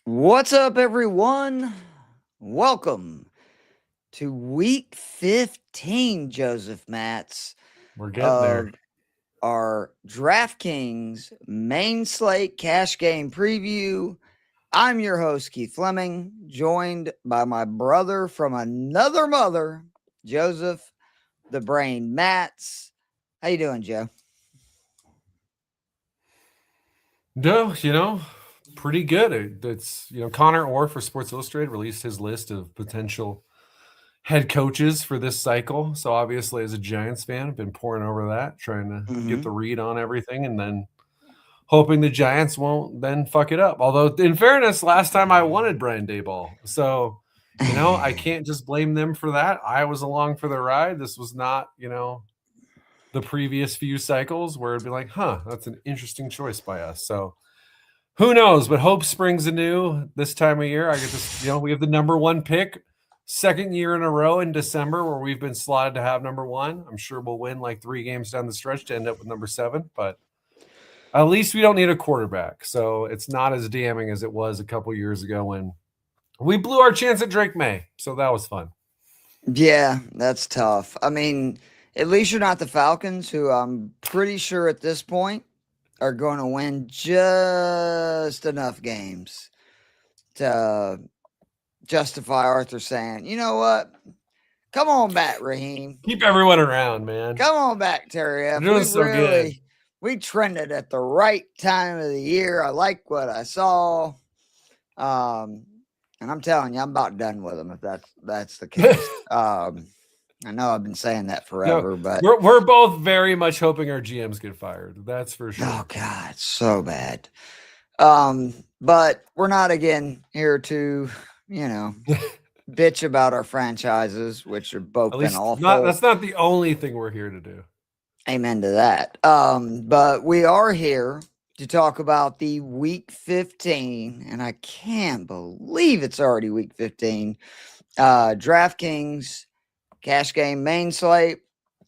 What's up, everyone? Welcome to week 15, Joseph Matz, We're getting there. of our DraftKings main slate cash game preview. I'm your host, Keith Flemming, joined by my brother from another mother, Joseph the Brain Matz. How you doing, Joe? No, pretty good. It's Connor Orr for Sports Illustrated released his list of potential head coaches for this cycle. So obviously, as a Giants fan, I've been poring over that, trying to get the read on everything, and then hoping the Giants won't then fuck it up. Although, in fairness, last time I wanted Brian Daboll, so I can't just blame them for that. I was along for the ride. This was not, the previous few cycles where it'd be like, that's an interesting choice by us. So who knows? But hope springs anew this time of year. I get this, we have the number one pick, second year in a row in December where we've been slotted to have number one. I'm sure we'll win like 3 games down the stretch to end up with number 7, but at least we don't need a quarterback. So it's not as damning as it was a couple years ago when we blew our chance at Drake May. So that was fun. Yeah, that's tough. I mean, at least you're not the Falcons, who I'm pretty sure at this point are going to win just enough games to justify Arthur saying, you know what? Come on back, Raheem. Keep everyone around, man. Come on back, Terry. You're doing so good. We trended at the right time of the year. I like what I saw. And I'm telling you, I'm about done with them if that's the case. I know I've been saying that forever, but we're both very much hoping our GMs get fired. That's for sure. Oh God, so bad. But we're not again here to, bitch about our franchises, which are both been awful. That's not the only thing we're here to do. Amen to that. But we are here to talk about the week 15, and I can't believe it's already week 15. DraftKings cash game main slate.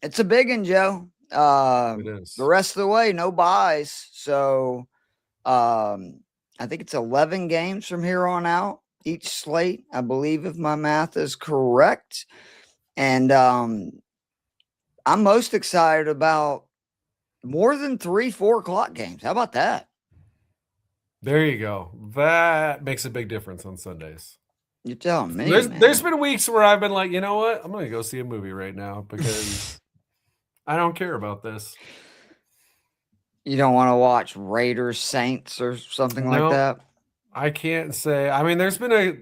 It's a big one, Joe. It is. The rest of the way, no buys. So I think it's 11 games from here on out, each slate, I believe, if my math is correct. And I'm most excited about more than 3-4 o'clock games. How about that? There you go. That makes a big difference on Sundays. You're telling me. There's been weeks where I've been like, you know what? I'm going to go see a movie right now because I don't care about this. You don't want to watch Raiders Saints or something like that? I can't say. I mean, there's been a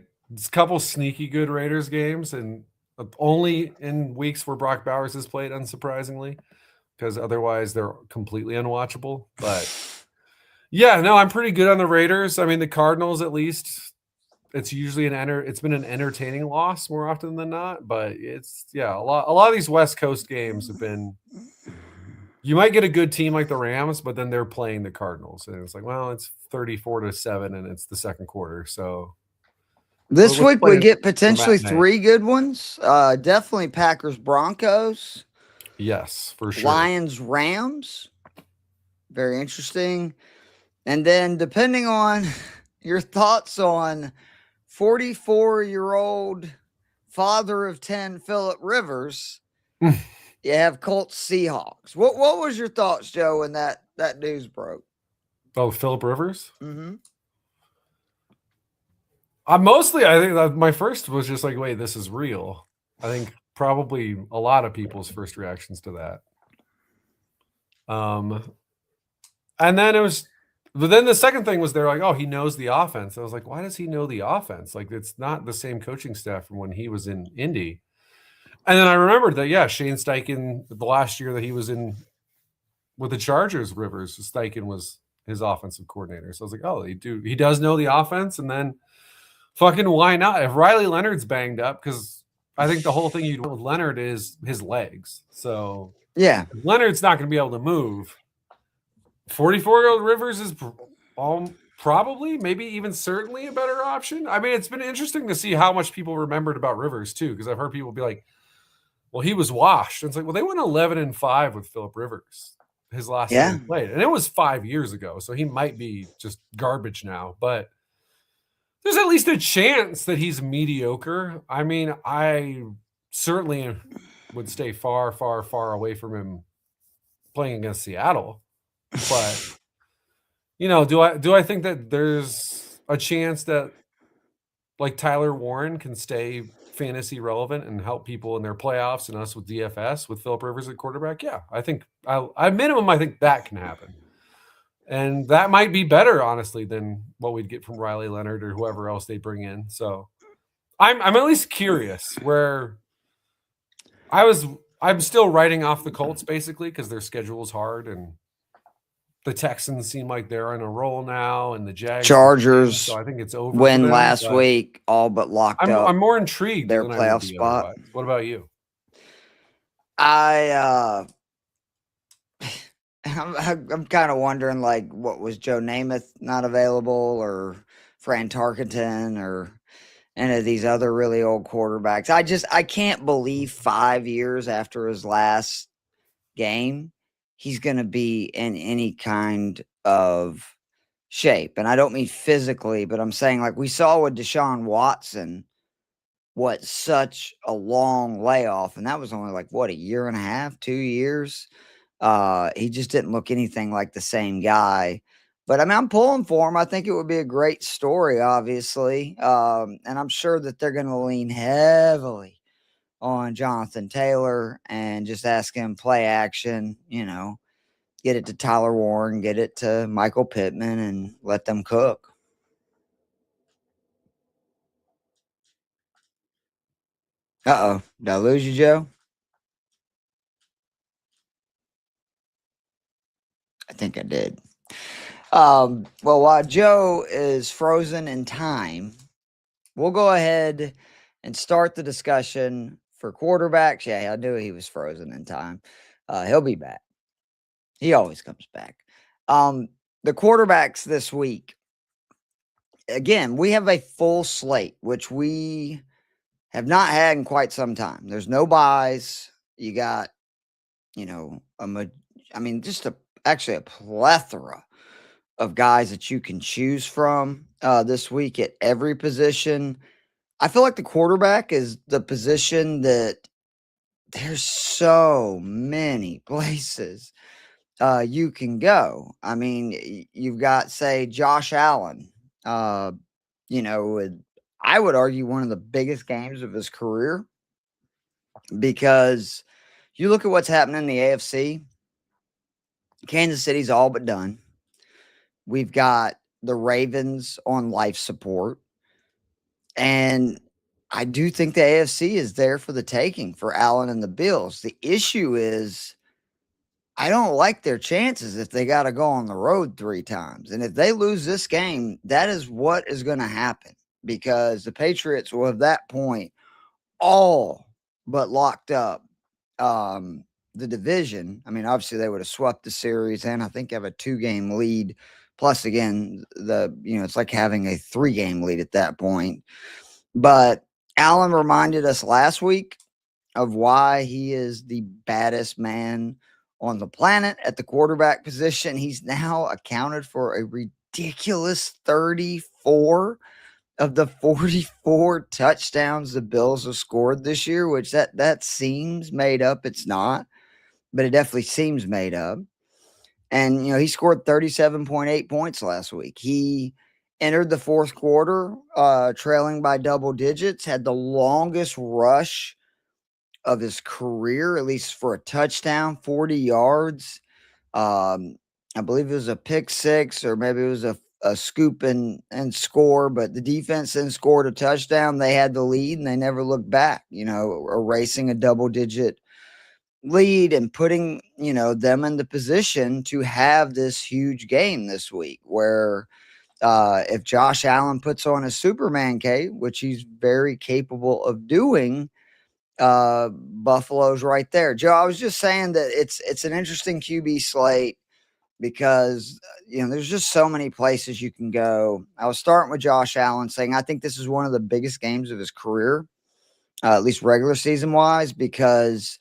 couple sneaky good Raiders games, and only in weeks where Brock Bowers has played, unsurprisingly, because otherwise they're completely unwatchable. But yeah, no, I'm pretty good on the Raiders. I mean, the Cardinals, at least, it's usually it's been an entertaining loss more often than not. But a lot of these West Coast games have been. You might get a good team like the Rams, but then they're playing the Cardinals, and it's like, well, it's 34-7, and it's the second quarter. So this week we get potentially 3 good ones. Definitely Packers Broncos. Yes, for sure. Lions Rams. Very interesting. And then depending on your thoughts on 44-year-old father of 10 Phillip Rivers. You have Colts Seahawks. What was your thoughts, Joe, when that news broke? Oh, Phillip Rivers? Mm-hmm. I think my first was just like, wait, this is real. I think probably a lot of people's first reactions to that. And then but then the second thing was they're like, oh, he knows the offense. I was like, why does he know the offense? Like, it's not the same coaching staff from when he was in Indy. And then I remembered that, Shane Steichen, the last year that he was in with the Chargers, Steichen was his offensive coordinator. So I was like, oh, he does know the offense. And then fucking why not? If Riley Leonard's banged up, because I think the whole thing you do with Leonard is his legs. So yeah, Leonard's not going to be able to move. 44-year-old Rivers is probably, maybe even certainly a better option. I mean, it's been interesting to see how much people remembered about Rivers too, because I've heard people be like, well, he was washed. And it's like, well, they went 11-5 with Phillip Rivers his last time he played. And it was 5 years ago. So he might be just garbage now. But There's at least a chance that he's mediocre. I mean, I certainly would stay far, far, far away from him playing against Seattle. But do I think that there's a chance that like Tyler Warren can stay fantasy relevant and help people in their playoffs and us with DFS with Phillip Rivers at quarterback? Yeah, I think I minimum I think that can happen. And that might be better, honestly, than what we'd get from Riley Leonard or whoever else they bring in. So I'm at least curious where I'm still writing off the Colts basically because their schedule is hard and the Texans seem like they're on a roll now and the Jags Chargers so I think it's over. Win last week, all but locked up. I'm more intrigued their than playoff spot. Otherwise. What about you? I'm kind of wondering, like, what was Joe Namath not available, or Fran Tarkenton, or any of these other really old quarterbacks? I can't believe 5 years after his last game, he's going to be in any kind of shape. And I don't mean physically, but I'm saying, like, we saw with Deshaun Watson, what such a long layoff. And that was only like, what, a year and a half, 2 years? He just didn't look anything like the same guy. But I mean, I'm pulling for him. I think it would be a great story, obviously. And I'm sure that they're going to lean heavily on Jonathan Taylor and just ask him play action, get it to Tyler Warren, get it to Michael Pittman, and let them cook. Uh-oh. Did I lose you, Joe? I think I did. Well, while Joe is frozen in time, we'll go ahead and start the discussion for quarterbacks. Yeah, I knew he was frozen in time. He'll be back. He always comes back. The quarterbacks this week. Again, we have a full slate, which we have not had in quite some time. There's no buys. You got, actually a plethora of guys that you can choose from this week at every position. I feel like the quarterback is the position that there's so many places you can go. I mean, you've got, say, Josh Allen, I would argue one of the biggest games of his career, because you look at what's happening in the AFC. Kansas City's all but done. We've got the Ravens on life support. And I do think the AFC is there for the taking for Allen and the Bills. The issue is, I don't like their chances if they got to go on the road 3 times. And if they lose this game, that is what is going to happen, because the Patriots will, at that point, all but locked up the division. I mean, obviously they would have swept the series, and I think have a 2-game lead. Plus, again, it's like having a 3-game lead at that point. But Allen reminded us last week of why he is the baddest man on the planet at the quarterback position. He's now accounted for a ridiculous 34 of the 44 touchdowns the Bills have scored this year, which that seems made up. It's not, but it definitely seems made up. And, he scored 37.8 points last week. He entered the fourth quarter trailing by double digits, had the longest rush of his career, at least for a touchdown, 40 yards. I believe it was a pick six, or maybe it was a scoop and score, but the defense then scored a touchdown. They had the lead and they never looked back, erasing a double-digit lead and putting, them in the position to have this huge game this week, where if Josh Allen puts on a Superman cape, which he's very capable of doing, Buffalo's right there. Joe, I was just saying that it's an interesting QB slate, because there's just so many places you can go. I was starting with Josh Allen, saying I think this is one of the biggest games of his career, at least regular season wise, because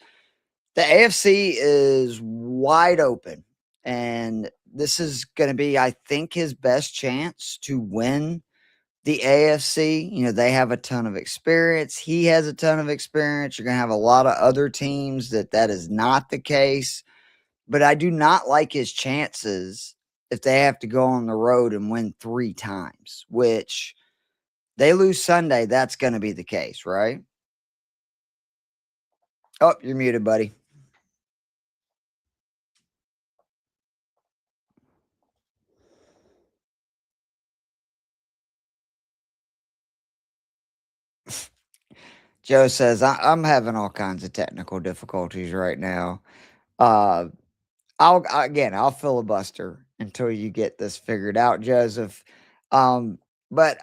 the AFC is wide open, and this is going to be, I think, his best chance to win The AFC, they have a ton of experience. He has a ton of experience. You're going to have a lot of other teams that is not the case. But I do not like his chances if they have to go on the road and win 3 times, which they lose Sunday. That's going to be the case, right? Oh, you're muted, buddy. Joe says, I'm having all kinds of technical difficulties right now. I'll filibuster until you get this figured out, Joseph. But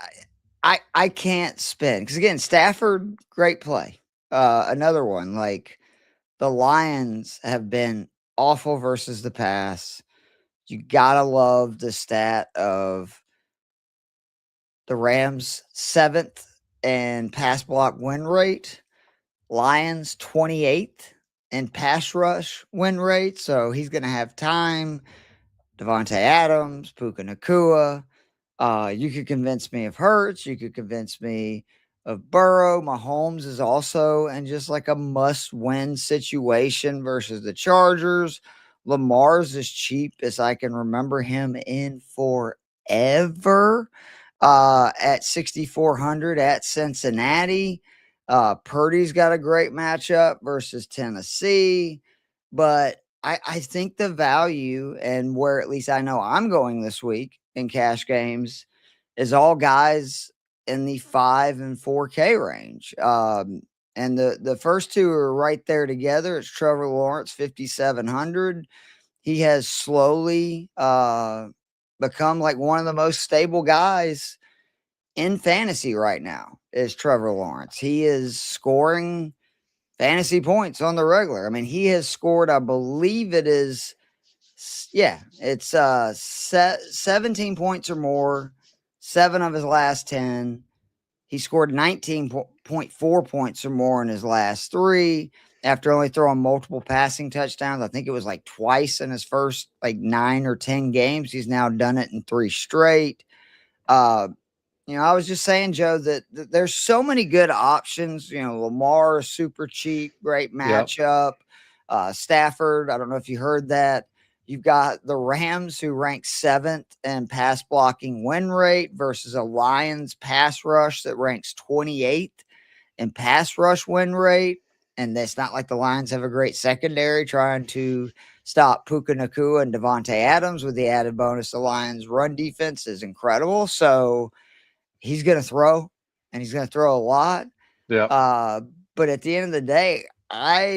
I can't spin because, again, Stafford, great play. Another one, like the Lions have been awful versus the pass. You gotta love the stat of the Rams 7th in pass block win rate, Lions 28th in pass rush win rate. So he's going to have time. Devontae Adams, Puka Nacua. You could convince me of Hurts. You could convince me of Burrow. Mahomes is also in just like a must-win situation versus the Chargers. Lamar's as cheap as I can remember him in forever. At 6,400 at Cincinnati. Purdy's got a great matchup versus Tennessee. But I think the value and where at least I know I'm going this week in cash games is all guys in the 5 and 4K range. And the first two are right there together. It's Trevor Lawrence, 5,700. He has slowly become like one of the most stable guys in fantasy right now is Trevor Lawrence. He is scoring fantasy points on the regular. I mean, he has scored, I believe it's 17 points or more, 7 of his last 10. He scored 19.4 points or more in his last 3 after only throwing multiple passing touchdowns. I think it was like twice in his first like 9 or 10 games. He's now done it in 3 straight. I was just saying, Joe, that there's so many good options. Lamar, super cheap, great matchup. Yep. Stafford, I don't know if you heard that. You've got the Rams, who rank 7th in pass blocking win rate versus a Lions pass rush that ranks 28th in pass rush win rate. And it's not like the Lions have a great secondary trying to stop Puka Nacua and Devontae Adams. With the added bonus, the Lions' run defense is incredible. So he's going to throw, and he's going to throw a lot. Yeah. But at the end of the day,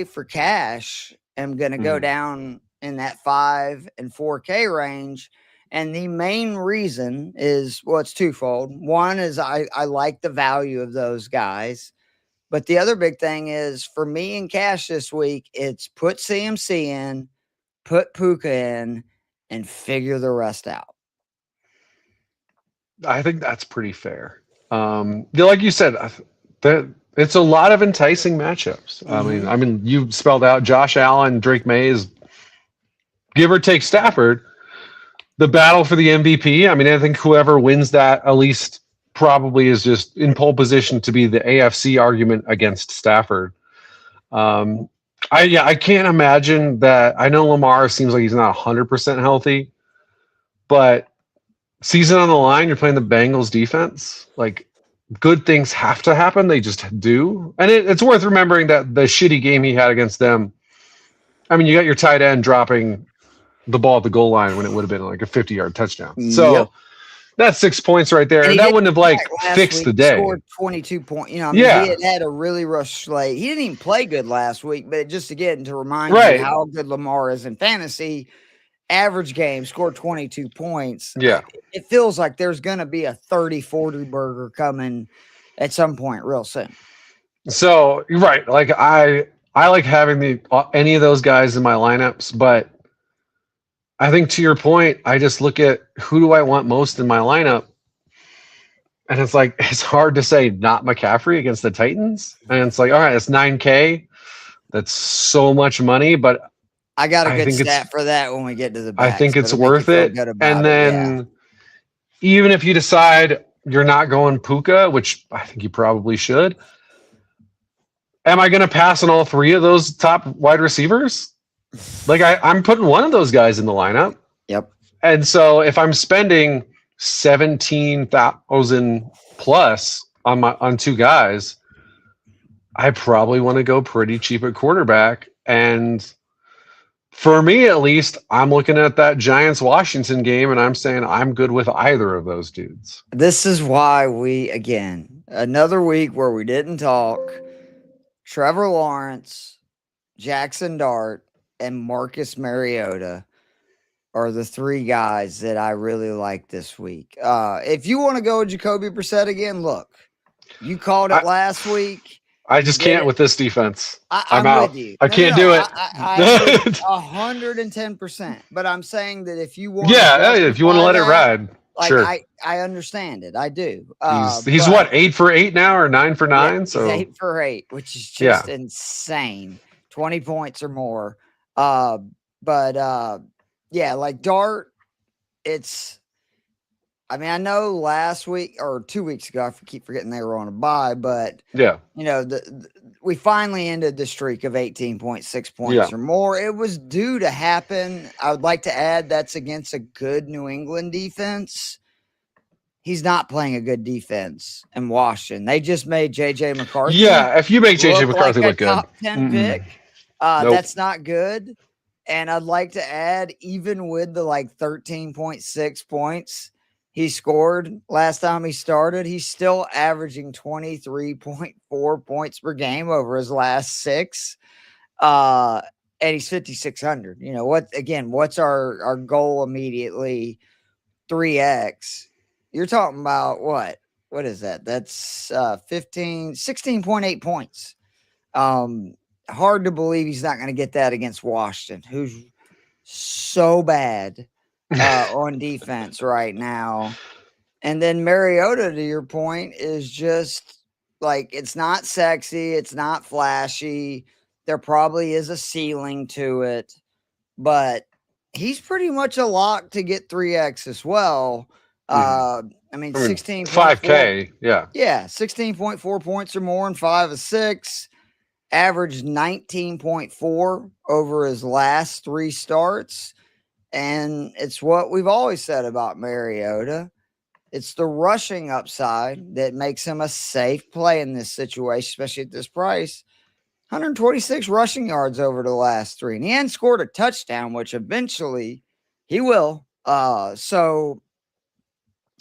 for cash, am going to go down in that 5 and 4K range. And the main reason is, it's twofold. One is I like the value of those guys. But the other big thing is, for me in cash this week, it's put CMC in, put Puka in, and figure the rest out. I think that's pretty fair. Like you said, it's a lot of enticing matchups. Mm-hmm. I mean, you spelled out Josh Allen, Drake Mays, give or take Stafford. The battle for the MVP. I mean, I think whoever wins that at least probably is just in pole position to be the AFC argument against Stafford. I can't imagine that. I know Lamar seems like he's not 100% healthy, but season on the line, you're playing the Bengals defense. Like, good things have to happen. They just do. And it's worth remembering that the shitty game he had against them, I mean, you got your tight end dropping the ball at the goal line when it would have been like a 50-yard touchdown. So that's 6 points right there. And that wouldn't have fixed the day. Scored 22 points. He had a really rough slate. He didn't even play good last week, but just again to remind you how good Lamar is in fantasy. Average game, scored 22 points. Yeah. It feels like there's going to be a 30-40 burger coming at some point real soon. So, right. Like I like having any of those guys in my lineups, but I think to your point, I just look at who do I want most in my lineup. And it's like, it's hard to say not McCaffrey against the Titans. And it's like, all right, it's 9K. That's so much money, but I got a good stat for that when we get to the backs. I think it's worth it. And then even if you decide you're not going Puka, which I think you probably should. Am I going to pass on all three of those top wide receivers? Like I'm putting one of those guys in the lineup. Yep. And so if I'm spending 17,000 plus on two guys, I probably want to go pretty cheap at quarterback. And for me, at least, I'm looking at that Giants-Washington game, and I'm saying I'm good with either of those dudes. This is why again, another week where we didn't talk. Trevor Lawrence, Jackson Dart, and Marcus Mariota are the three guys that I really like this week. If you want to go with Jacoby Brissett again, look, you called it last week. I just can't with this defense. I'm out. with you. I can't do it. I 110%. But I'm saying that if you want, if you want to let it ride, sure. I understand it. I do. He's what, 8 for 8 now or 9 for 9? Yeah, so 8 for 8, which is just insane. 20 points or more. Like Dart, I know last week or 2 weeks ago, I keep forgetting they were on a bye, but we finally ended the streak of 18.6 points or more. It was due to happen. I would like to add that's against a good New England defense. He's not playing a good defense in Washington. They just made J.J. McCarthy. Yeah, if you make J.J. McCarthy look good. Top 10 pick, that's not good. And I'd like to add, even with the 13.6 points he scored last time he started, he's still averaging 23.4 points per game over his last 6. And he's 5,600. What's our goal immediately? 3x. You're talking about what? What is that? That's 16.8 points. Hard to believe he's not going to get that against Washington, who's so bad on defense right now. And then Mariota, to your point, is just it's not sexy. It's not flashy. There probably is a ceiling to it, but he's pretty much a lock to get 3x as well. 16 5K. Yeah. 16.4 points or more in 5 of 6. Averaged 19.4 over his last 3 starts. And it's what we've always said about Mariota. It's the rushing upside that makes him a safe play in this situation, especially at this price. 126 rushing yards over the last 3. And he hadn't scored a touchdown, which eventually he will. So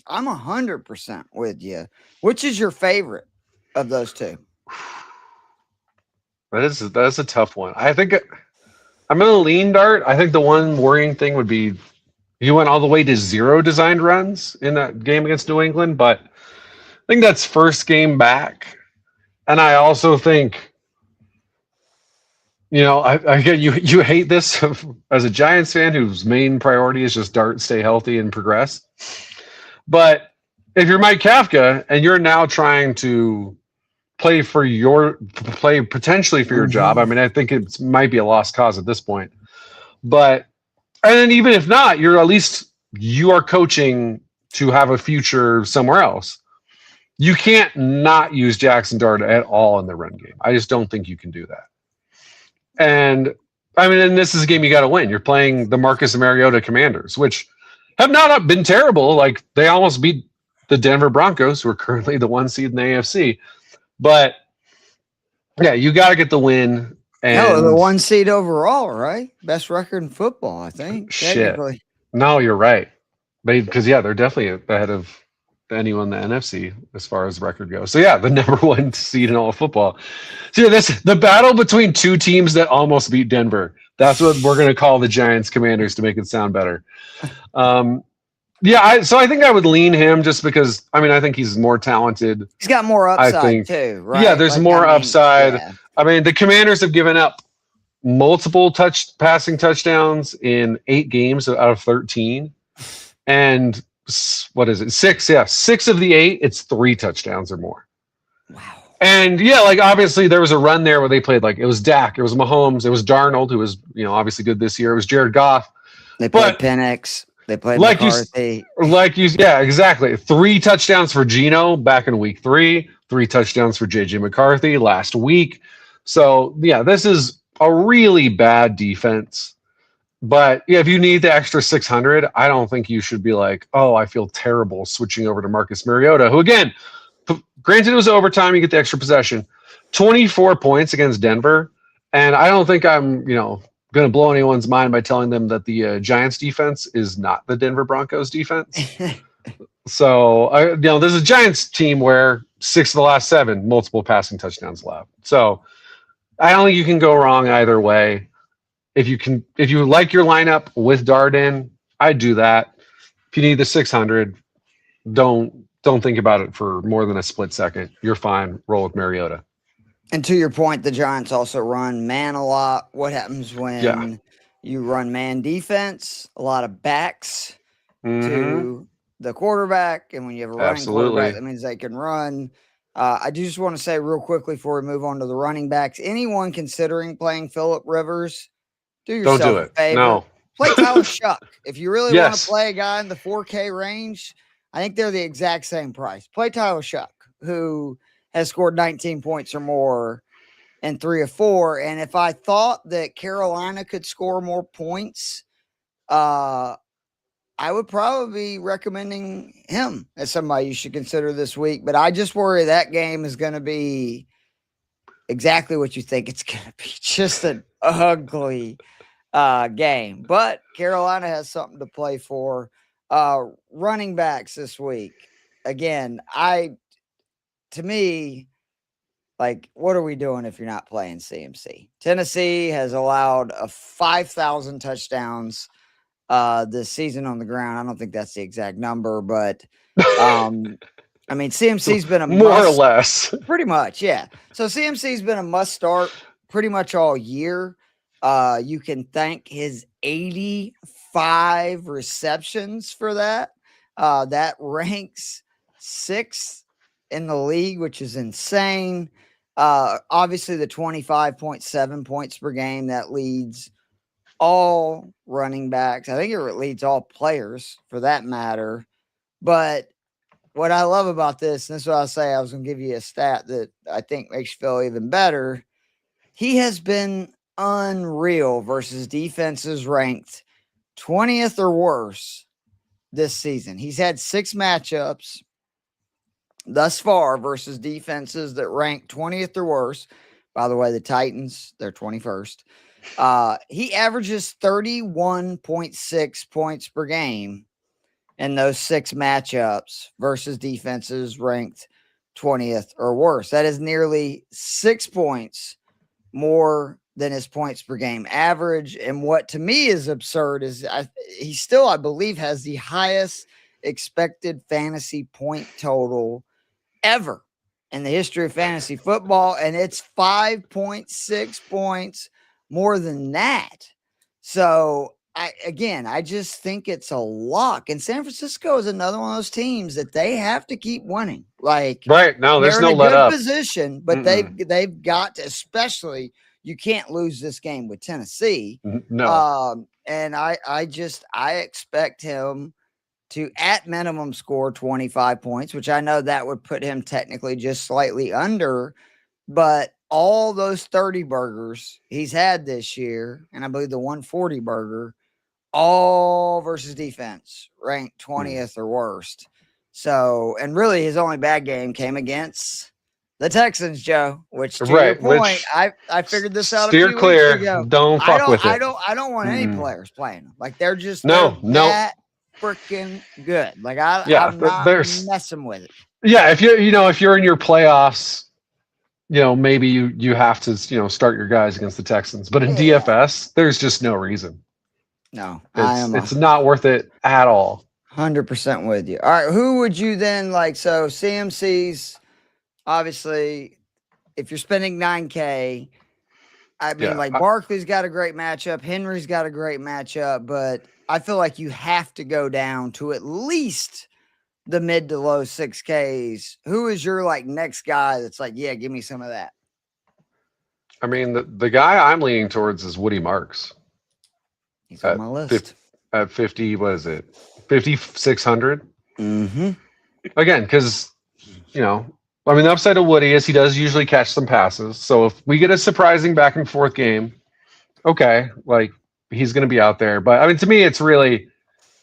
I'm 100% with you. Which is your favorite of those two? That is a tough one. I think I'm going to lean Dart. I think the one worrying thing would be you went all the way to 0 designed runs in that game against New England, but I think that's first game back. And I also think, I get you hate this as a Giants fan whose main priority is just Dart, stay healthy and progress. But if you're Mike Kafka and you're now trying to play potentially for your job, I think it might be a lost cause at this point. But and then even if not, you are coaching to have a future somewhere else. You can't not use Jackson Dart at all in the run game. I just don't think you can do that. And and this is a game you got to win. You're playing the Marcus Mariota Commanders, which have not been terrible. They almost beat the Denver Broncos, who are currently the 1 seed in the AFC. But yeah, you got to get the win. And the 1 seed overall, right? Best record in football, I think. Shit. No, you're right. Because they're definitely ahead of anyone in the NFC as far as record goes. So yeah, the number 1 seed in all of football. So the battle between 2 teams that almost beat Denver. That's what we're going to call the Giants Commanders to make it sound better. So I think I would lean him just because, I think he's more talented. He's got more upside too, right? Yeah, there's more upside. Yeah. The Commanders have given up multiple passing touchdowns in 8 games out of 13. And what is it? 6? Yeah, 6 of the 8, it's 3 touchdowns or more. Wow. And obviously there was a run there where they played it was Dak, it was Mahomes, it was Darnold, who was, obviously good this year. It was Jared Goff. They played Penix. They played Like McCarthy. yeah, exactly. 3 touchdowns for Geno back in week 3, 3 touchdowns for JJ McCarthy last week. So yeah, this is a really bad defense. But yeah, if you need the extra 600, I don't think you should be like, oh, I feel terrible switching over to Marcus Mariota, who again, granted it was overtime, you get the extra possession, 24 points against Denver, and I don't think I'm, going to blow anyone's mind by telling them that the Giants defense is not the Denver Broncos defense. So, this is a Giants team where 6 of the last 7 multiple passing touchdowns allowed. So, I don't think you can go wrong either way. If you like your lineup with Darden, I'd do that. If you need the 600, don't think about it for more than a split second. You're fine. Roll with Mariota. And to your point, the Giants also run man a lot. What happens when you run man defense? A lot of backs to the quarterback. And when you have a running quarterback, that means they can run. I do just want to say real quickly before we move on to the running backs, anyone considering playing Phillip Rivers, do yourself Don't do it. a favor. No. Play Tyler Shuck. If you really want to play a guy in the 4K range, I think they're the exact same price. Play Tyler Shuck, who has scored 19 points or more in 3 of 4. And if I thought that Carolina could score more points, I would probably be recommending him as somebody you should consider this week. But I just worry that game is going to be exactly what you think it's going to be. Just an ugly game. But Carolina has something to play for. Running backs this week. Again, to me, like, what are we doing if you're not playing CMC? Tennessee has allowed 5,000 touchdowns this season on the ground. I don't think that's the exact number, but CMC's been a more or less. Pretty much, yeah. So CMC's been a must start pretty much all year. You can thank his 85 receptions for that. That ranks 6th in the league, which is insane. Obviously, the 25.7 points per game, that leads all running backs. I think it leads all players for that matter. But what I love about this, and this is what I'll say, I was going to give you a stat that I think makes you feel even better. He has been unreal versus defenses ranked 20th or worse this season. He's had 6 matchups thus far versus defenses that rank 20th or worse. By the way, the Titans, they're 21st. He averages 31.6 points per game in those 6 matchups versus defenses ranked 20th or worse. That is nearly 6 points more than his points per game average. And what to me is absurd is he still, I believe, has the highest expected fantasy point total ever in the history of fantasy football. And it's 5.6 points more than that. So I just think it's a lock. And San Francisco is another one of those teams that they have to keep winning. Like, right. No, there's no let up position, but they've got to, especially, you can't lose this game with Tennessee. No. And I expect him to at minimum score 25 points, which I know that would put him technically just slightly under, but all those 30 burgers he's had this year, and I believe the 140 burger, all versus defense ranked 20th or worst. So, and really his only bad game came against the Texans, Joe, which to your point, I figured this out steer a few clear. weeks ago. Don't fuck with it. I don't want any players playing them. Like, they're just that freaking good. Like, I'm not messing with it. Yeah, if you're in your playoffs, maybe you have to start your guys against the Texans. But in DFS, there's just no reason. No, it's not worth it at all. 100% with you. All right, who would you then like? So CMC's obviously, if you're spending $9K, Barkley's got a great matchup, Henry's got a great matchup, but I feel like you have to go down to at least the mid to low 6Ks. Who is your next guy that's give me some of that? I mean, the guy I'm leaning towards is Woody Marks. He's on my list. at 50. What is it? 5,600. Mm-hmm. Again, because I mean, the upside of Woody is he does usually catch some passes. So if we get a surprising back and forth game, okay, like he's going to be out there. But I mean, to me, it's really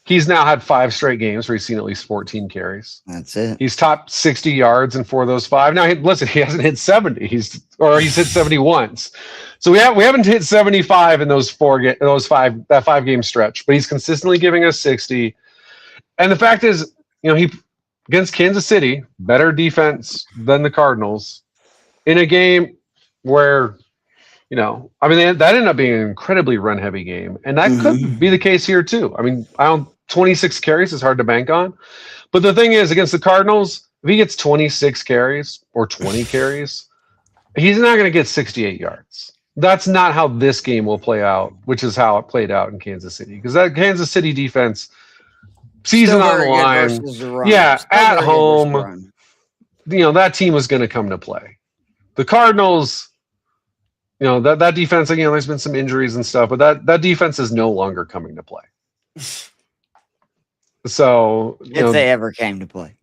he's now had 5 straight games where he's seen at least 14 carries. That's it. He's topped 60 yards in 4 of those 5. Now, listen, he hasn't hit 70. He's hit 70 once. So we haven't hit 75 in that 5-game stretch. But he's consistently giving us 60. And the fact is, he against Kansas City, better defense than the Cardinals, in a game where I mean, that ended up being an incredibly run-heavy game, and that could be the case here too. I mean, 26 carries is hard to bank on, but the thing is, against the Cardinals, if he gets 26 carries or 20 carries, he's not going to get 68 yards. That's not how this game will play out, which is how it played out in Kansas City, because that Kansas City defense, season on the line, at home, that team was going to come to play. The Cardinals. That defense, there's been some injuries and stuff, but that defense is no longer coming to play. So, if they ever came to play.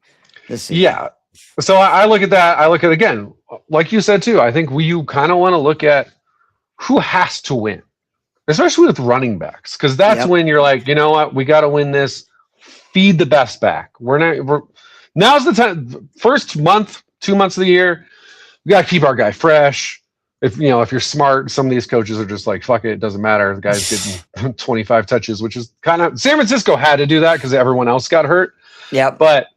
Yeah. So I look at that. I look at, again, like you said too, I think you kind of want to look at who has to win, especially with running backs, because that's when you're like, you know what, we got to win this. Feed the best back. Now's the time. First month, 2 months of the year, we got to keep our guy fresh. If you're smart, some of these coaches are just like, fuck it, it doesn't matter. The guy's getting 25 touches, which is kind of San Francisco had to do that because everyone else got hurt. Yeah. But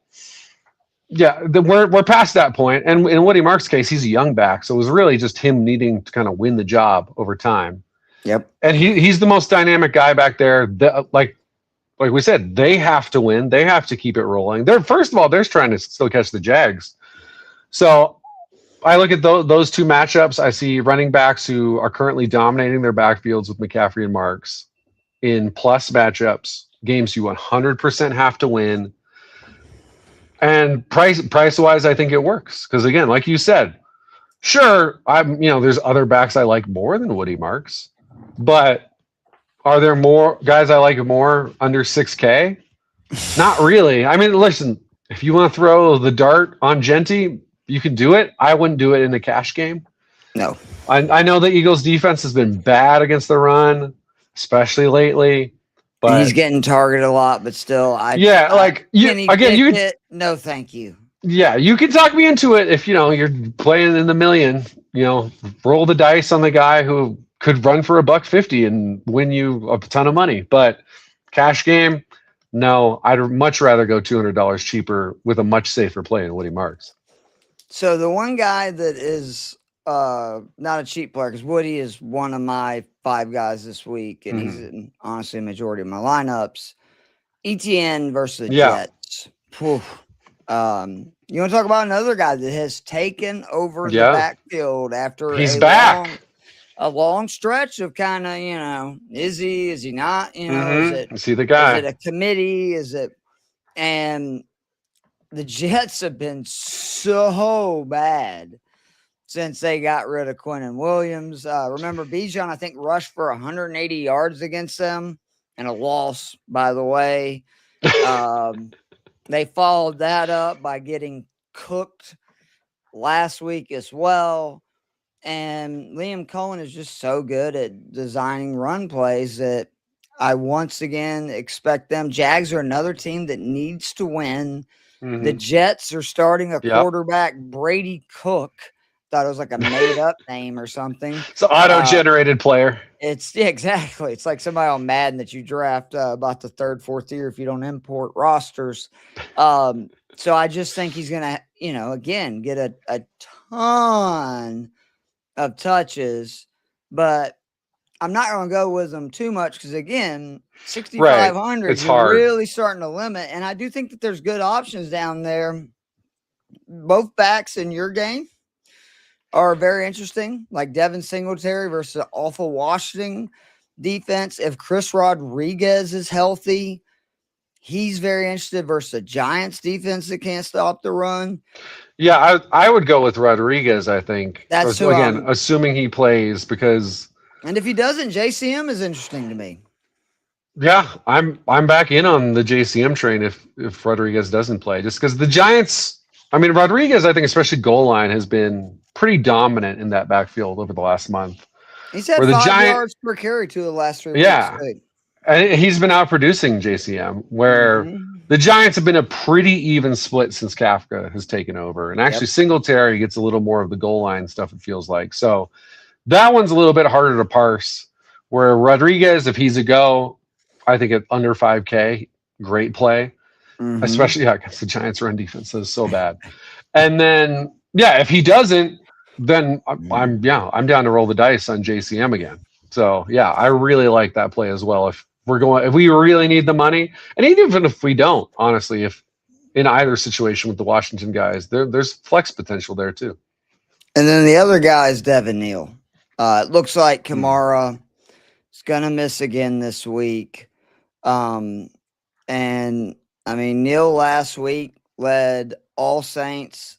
yeah, we're past that point. And in Woody Marks' case, he's a young back, so it was really just him needing to kind of win the job over time. Yep. And he's the most dynamic guy back there. Like we said, they have to win. They have to keep it rolling. They're trying to still catch the Jags. So I look at those 2 matchups. I see running backs who are currently dominating their backfields with McCaffrey and Marks in plus matchups, games you 100% have to win. And price-wise, I think it works. Because again, like you said, sure, there's other backs I like more than Woody Marks, but are there more guys I like more under 6K? Not really. I mean, listen, if you want to throw the dart on Genty, you can do it. I wouldn't do it in a cash game. No. I know the Eagles' defense has been bad against the run, especially lately. But he's getting targeted a lot, but still, no, thank you. Yeah, you can talk me into it if you're playing in the million. Roll the dice on the guy who could run for $150 and win you a ton of money. But cash game, no, I'd much rather go $200 cheaper with a much safer play in Woody Marks. So the one guy that is not a cheap player, because Woody is one of my 5 guys this week, and he's in, honestly, a majority of my lineups. ETN versus the Jets. You want to talk about another guy that has taken over the backfield after he's back. A long stretch of kind of, is he not? Is he the guy? Is it a committee? And the Jets have been so bad since they got rid of Quinnen Williams. Remember, Bijan, I think, rushed for 180 yards against them, and a loss, by the way. They followed that up by getting cooked last week as well. And Liam Cohen is just so good at designing run plays that I once again expect them. Jags are another team that needs to win. The Jets are starting a quarterback, Brady Cook. Thought it was like a made-up name or something. It's an auto-generated player. Exactly. It's like somebody on Madden that you draft about the 3rd, 4th year if you don't import rosters. So I just think he's going to, again, get a ton of touches. But I'm not going to go with him too much because, again, 6,500, you're hard. Really starting to limit. And I do think that there's good options down there. Both backs in your game are very interesting, like Devin Singletary versus the awful Washington defense. If Chris Rodriguez is healthy, he's very interested versus the Giants defense that can't stop the run. Yeah, I would go with Rodriguez, I think. That's again, assuming he plays, because... And if he doesn't, JCM is interesting to me. Yeah, I'm back in on the JCM train if Rodriguez doesn't play, just because the Giants. I mean, Rodriguez, I think especially goal line has been pretty dominant in that backfield over the last month. He's had Where the 5 yards per carry to the last 3 weeks. Yeah, and he's been outproducing JCM. Where Mm-hmm. the Giants have been a pretty even split since Kafka has taken over, and actually Yep. Singletary gets a little more of the goal line stuff. It feels like so. That one's a little bit harder to parse. Where Rodriguez, if he's a go, I think at under 5K, great play, Mm-hmm. especially against the Giants' run defense is so bad. And then, yeah, if he doesn't, then I'm down to roll the dice on JCM again. So yeah, I really like that play as well. If we really need the money, and even if we don't, honestly, if in either situation with the Washington guys, there's flex potential there too. And then the other guy is Devin Neal. It looks like Kamara is going to miss again this week. And I mean, Neal last week led all Saints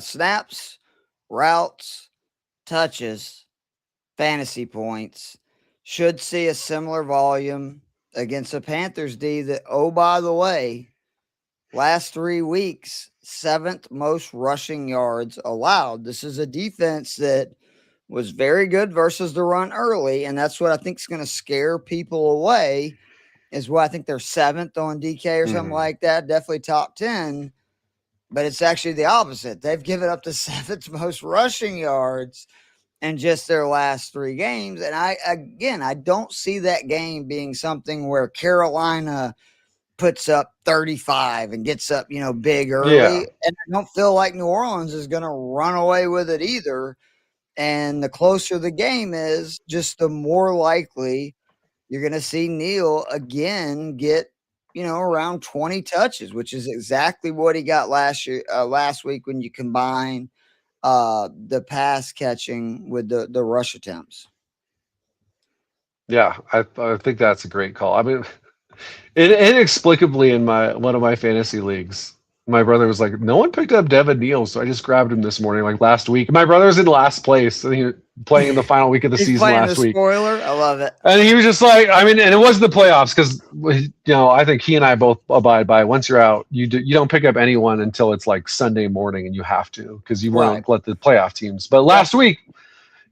snaps, routes, touches, fantasy points. Should see a similar volume against a Panthers D that, oh, by the way, last 3 weeks, 7th most rushing yards allowed. This is a defense that was very good versus the run early, and that's what I think is going to scare people away. Is why I think they're 7th on DK or something like that. Definitely top 10, but it's actually the opposite. They've given up the 7th most rushing yards in just their last 3 games, and I don't see that game being something where Carolina puts up 35 and gets up, big early. Yeah. And I don't feel like New Orleans is going to run away with it either. And the closer the game is, just the more likely you're going to see Neal again get, around 20 touches, which is exactly what he got last week when you combine the pass catching with the rush attempts. Yeah, I think that's a great call. I mean, inexplicably in one of my fantasy leagues, my brother was like, "No one picked up Devin Neal," so I just grabbed him this morning, like last week. My brother's in last place, and he was playing in the final week of the He's season playing last the week. spoiler. I love it. And he was just like, I mean, and it wasn't the playoffs because I think he and I both abide by once you're out, you don't pick up anyone until it's like Sunday morning, and you have to because you want to let the playoff teams. But last week,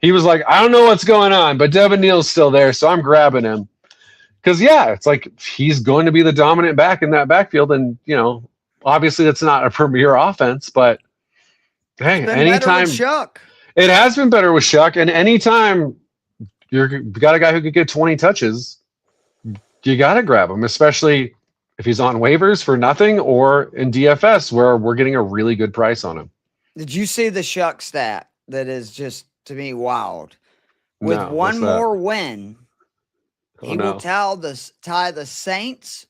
he was like, I don't know what's going on, but Devin Neal's still there, so I'm grabbing him. Because, yeah, it's like he's going to be the dominant back in that backfield. And, obviously that's not a premier offense, but hey, anytime. Shuck. It has been better with Shuck. And anytime you've got a guy who could get 20 touches, you got to grab him, especially if he's on waivers for nothing or in DFS where we're getting a really good price on him. Did you see the Shuck stat that is just, to me, wild? With No, one more win, he will tie the Saints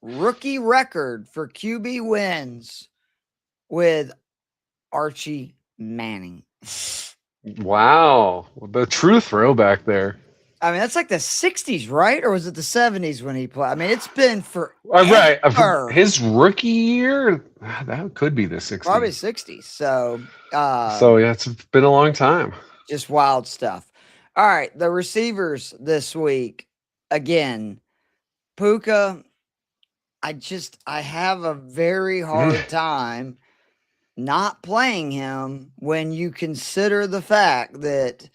rookie record for QB wins with Archie Manning. Wow. The true throwback there. I mean, that's like the 60s, right? Or was it the 70s when he played? I mean, it's been for right. His rookie year, that could be the 60s. Probably 60s. So yeah, it's been a long time. Just wild stuff. All right, the receivers this week. Again, Puka, I have a very hard time not playing him when you consider the fact that,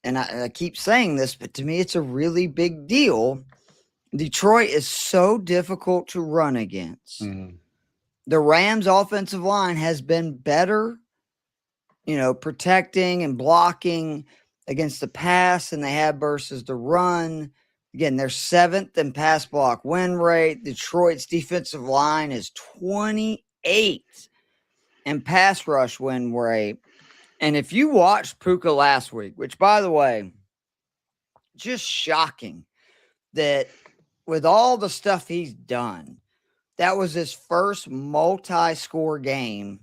and I keep saying this, but to me, it's a really big deal. Detroit is so difficult to run against. Mm-hmm. The Rams' offensive line has been better, protecting and blocking against the pass than they have versus the run. Again, they're 7th in pass block win rate. Detroit's defensive line is 28th in pass rush win rate. And if you watched Puka last week, which, by the way, just shocking that with all the stuff he's done, that was his first multi-score game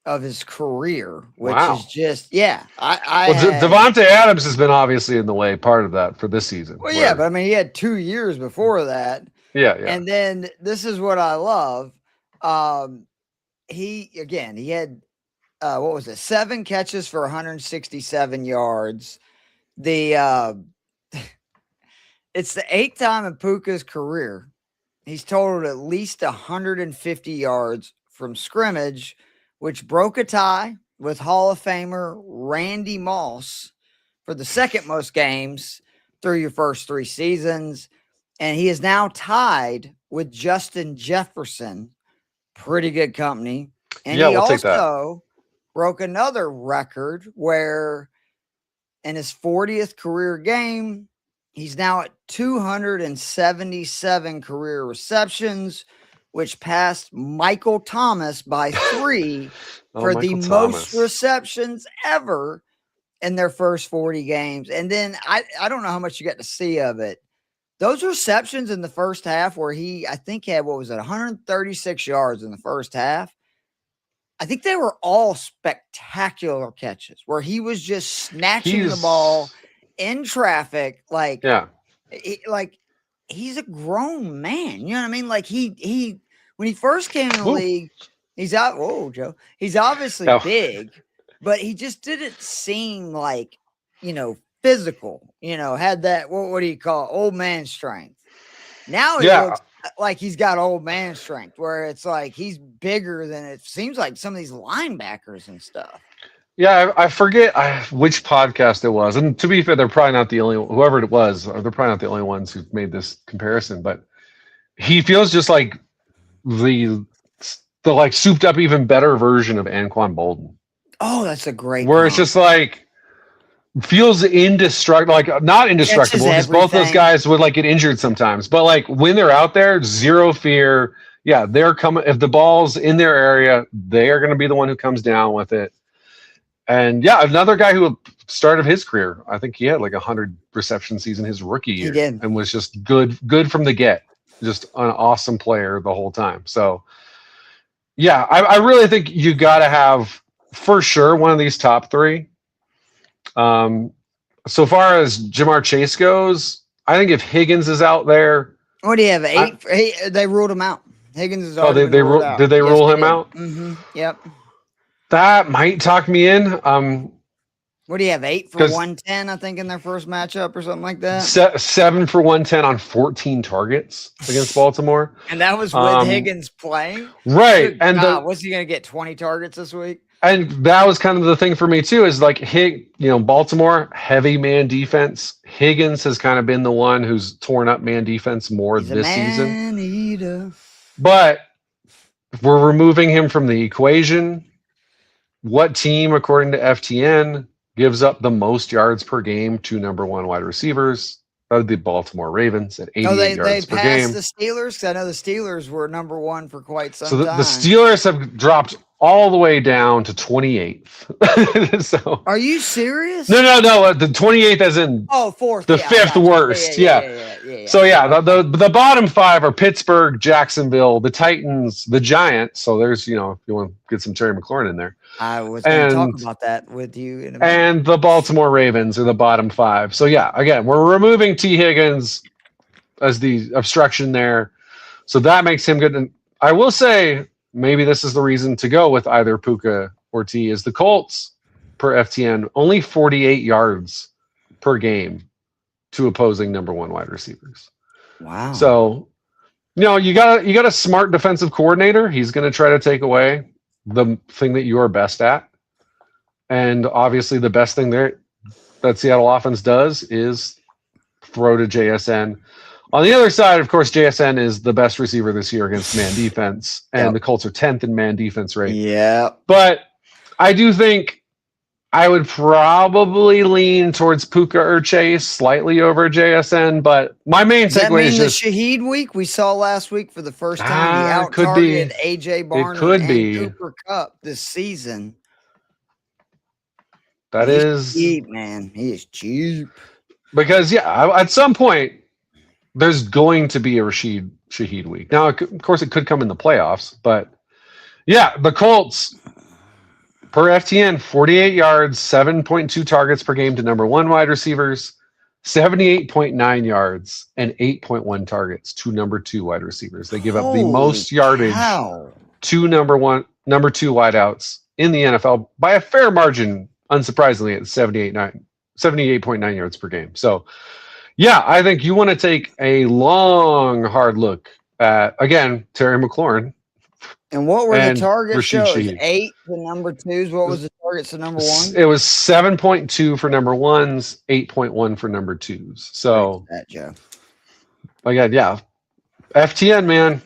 of his career, which is just, Devontae Adams has been obviously in the way part of that for this season. Well, yeah, but I mean, he had 2 years before that. Yeah. And then this is what I love. He had, 7 catches for 167 yards. The It's the 8th time in Puka's career he's totaled at least 150 yards from scrimmage, which broke a tie with Hall of Famer Randy Moss for the second most games through your first 3 seasons. And he is now tied with Justin Jefferson. Pretty good company. And Yeah, he we'll take that. also broke another record where in his 40th career game, he's now at 277 career receptions, which passed Michael Thomas by 3 for the most receptions ever in their first 40 games. And then I don't know how much you got to see of it. Those receptions in the first half where I think he had, 136 yards in the first half. I think they were all spectacular catches where he was just snatching the ball in traffic. Like, he's a grown man. You know what I mean? Like he when he first came in the league, he's out. Whoa, Joe. He's obviously big, but he just didn't seem like, physical, had that, what do you call it? Old man strength. Now he looks like he's got old man strength where it's like he's bigger than it seems like some of these linebackers and stuff. Yeah, I forget which podcast it was. And to be fair, they're probably not the only, whoever it was, they're probably not the only ones who've made this comparison, but he feels just like the like souped up, even better version of Anquan Bolden. Oh, that's a great where it's just like feels indestructible, like not indestructible because both those guys would like get injured sometimes, but like when they're out there, zero fear. Yeah, they're coming. If the ball's in their area, they are going to be the one who comes down with it. And yeah, another guy who started his career, I think he had like 100 reception season his rookie year, and was just good from the get, just an awesome player the whole time. So yeah, I really think you got to have for sure one of these top 3. So far as Jamar Chase goes, I think if Higgins is out there, what do you have? 8? They ruled him out. Higgins is out. Did they rule him out? Mm-hmm. Yep. That might talk me in. What do you have? 8 for 110, I think, in their first matchup or something like that. 7 for 110 on 14 targets against Baltimore, and that was with Higgins playing. Right, and was he going to get 20 targets this week? And that was kind of the thing for me too, is like Baltimore, heavy man defense. Higgins has kind of been the one who's torn up man defense more this season. But if we're removing him from the equation, what team, according to FTN, gives up the most yards per game to number 1 wide receivers? That would be Baltimore Ravens at 88 yards per game. They passed the Steelers. I know the Steelers were number 1 for quite some time. So the Steelers have dropped all the way down to 28th. So are you serious? No. The 28th as in 4th. The 5th worst. Yeah. So the bottom 5 are Pittsburgh, Jacksonville, the Titans, the Giants. So there's, if you want to get some Terry McLaurin in there. I was going to talk about that with you in a minute. And the Baltimore Ravens are the bottom 5. So yeah, again, we're removing T. Higgins as the obstruction there. So that makes him good. And I will say, maybe this is the reason to go with either Puka or T, is the Colts per FTN only 48 yards per game to opposing number 1 wide receivers. Wow. So, you got a smart defensive coordinator. He's going to try to take away the thing that you are best at. And obviously the best thing that Seattle offense does is throw to JSN. On the other side, of course, JSN is the best receiver this year against man defense, and the Colts are 10th in man defense rate. Yeah. But I do think I would probably lean towards Puka or Chase slightly over JSN, but my main takeaway is just the Shaheed week we saw last week for the first time. He out-targeted AJ Barner and Cooper Kupp this season. He's cheap, man. He is cheap. Because, at some point, there's going to be a Rashid Shaheed week. Now, of course, it could come in the playoffs, but yeah, the Colts per FTN, 48 yards, 7.2 targets per game to number 1 wide receivers, 78.9 yards and 8.1 targets to number 2 wide receivers. They give up the most yardage to number 2 wideouts in the NFL by a fair margin, unsurprisingly, at 78.9 yards per game. So, Yeah, I think you want to take a long, hard look at, again, Terry McLaurin And what were the and targets, Rashid Joe? It was Shaheed. 8 to number 2s. What was the targets to number 1? It was 7.2 for number 1s, 8.1 for number 2s. So, that, Joe. again, yeah. FTN, man.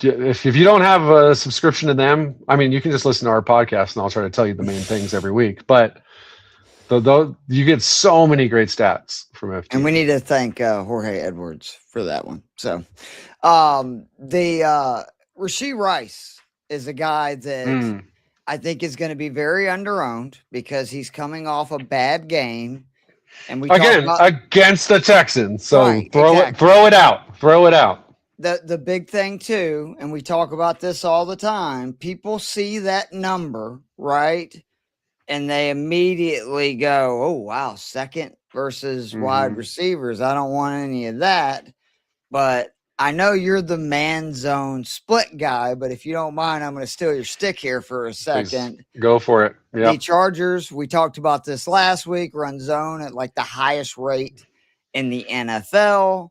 If you don't have a subscription to them, I mean, you can just listen to our podcast and I'll try to tell you the main things every week. But you get so many great stats from FTN. And we need to thank Jorge Edwards for that one. So, Rashee Rice is a guy that I think is going to be very underowned because he's coming off a bad game. And we against the Texans. So right, throw it out. The big thing too, and we talk about this all the time, people see that number, right? And they immediately go, oh, wow, second versus wide receivers. I don't want any of that. But I know you're the man zone split guy, but if you don't mind, I'm going to steal your stick here for a second. Please, go for it. Yep. The Chargers, we talked about this last week, run zone at like the highest rate in the NFL.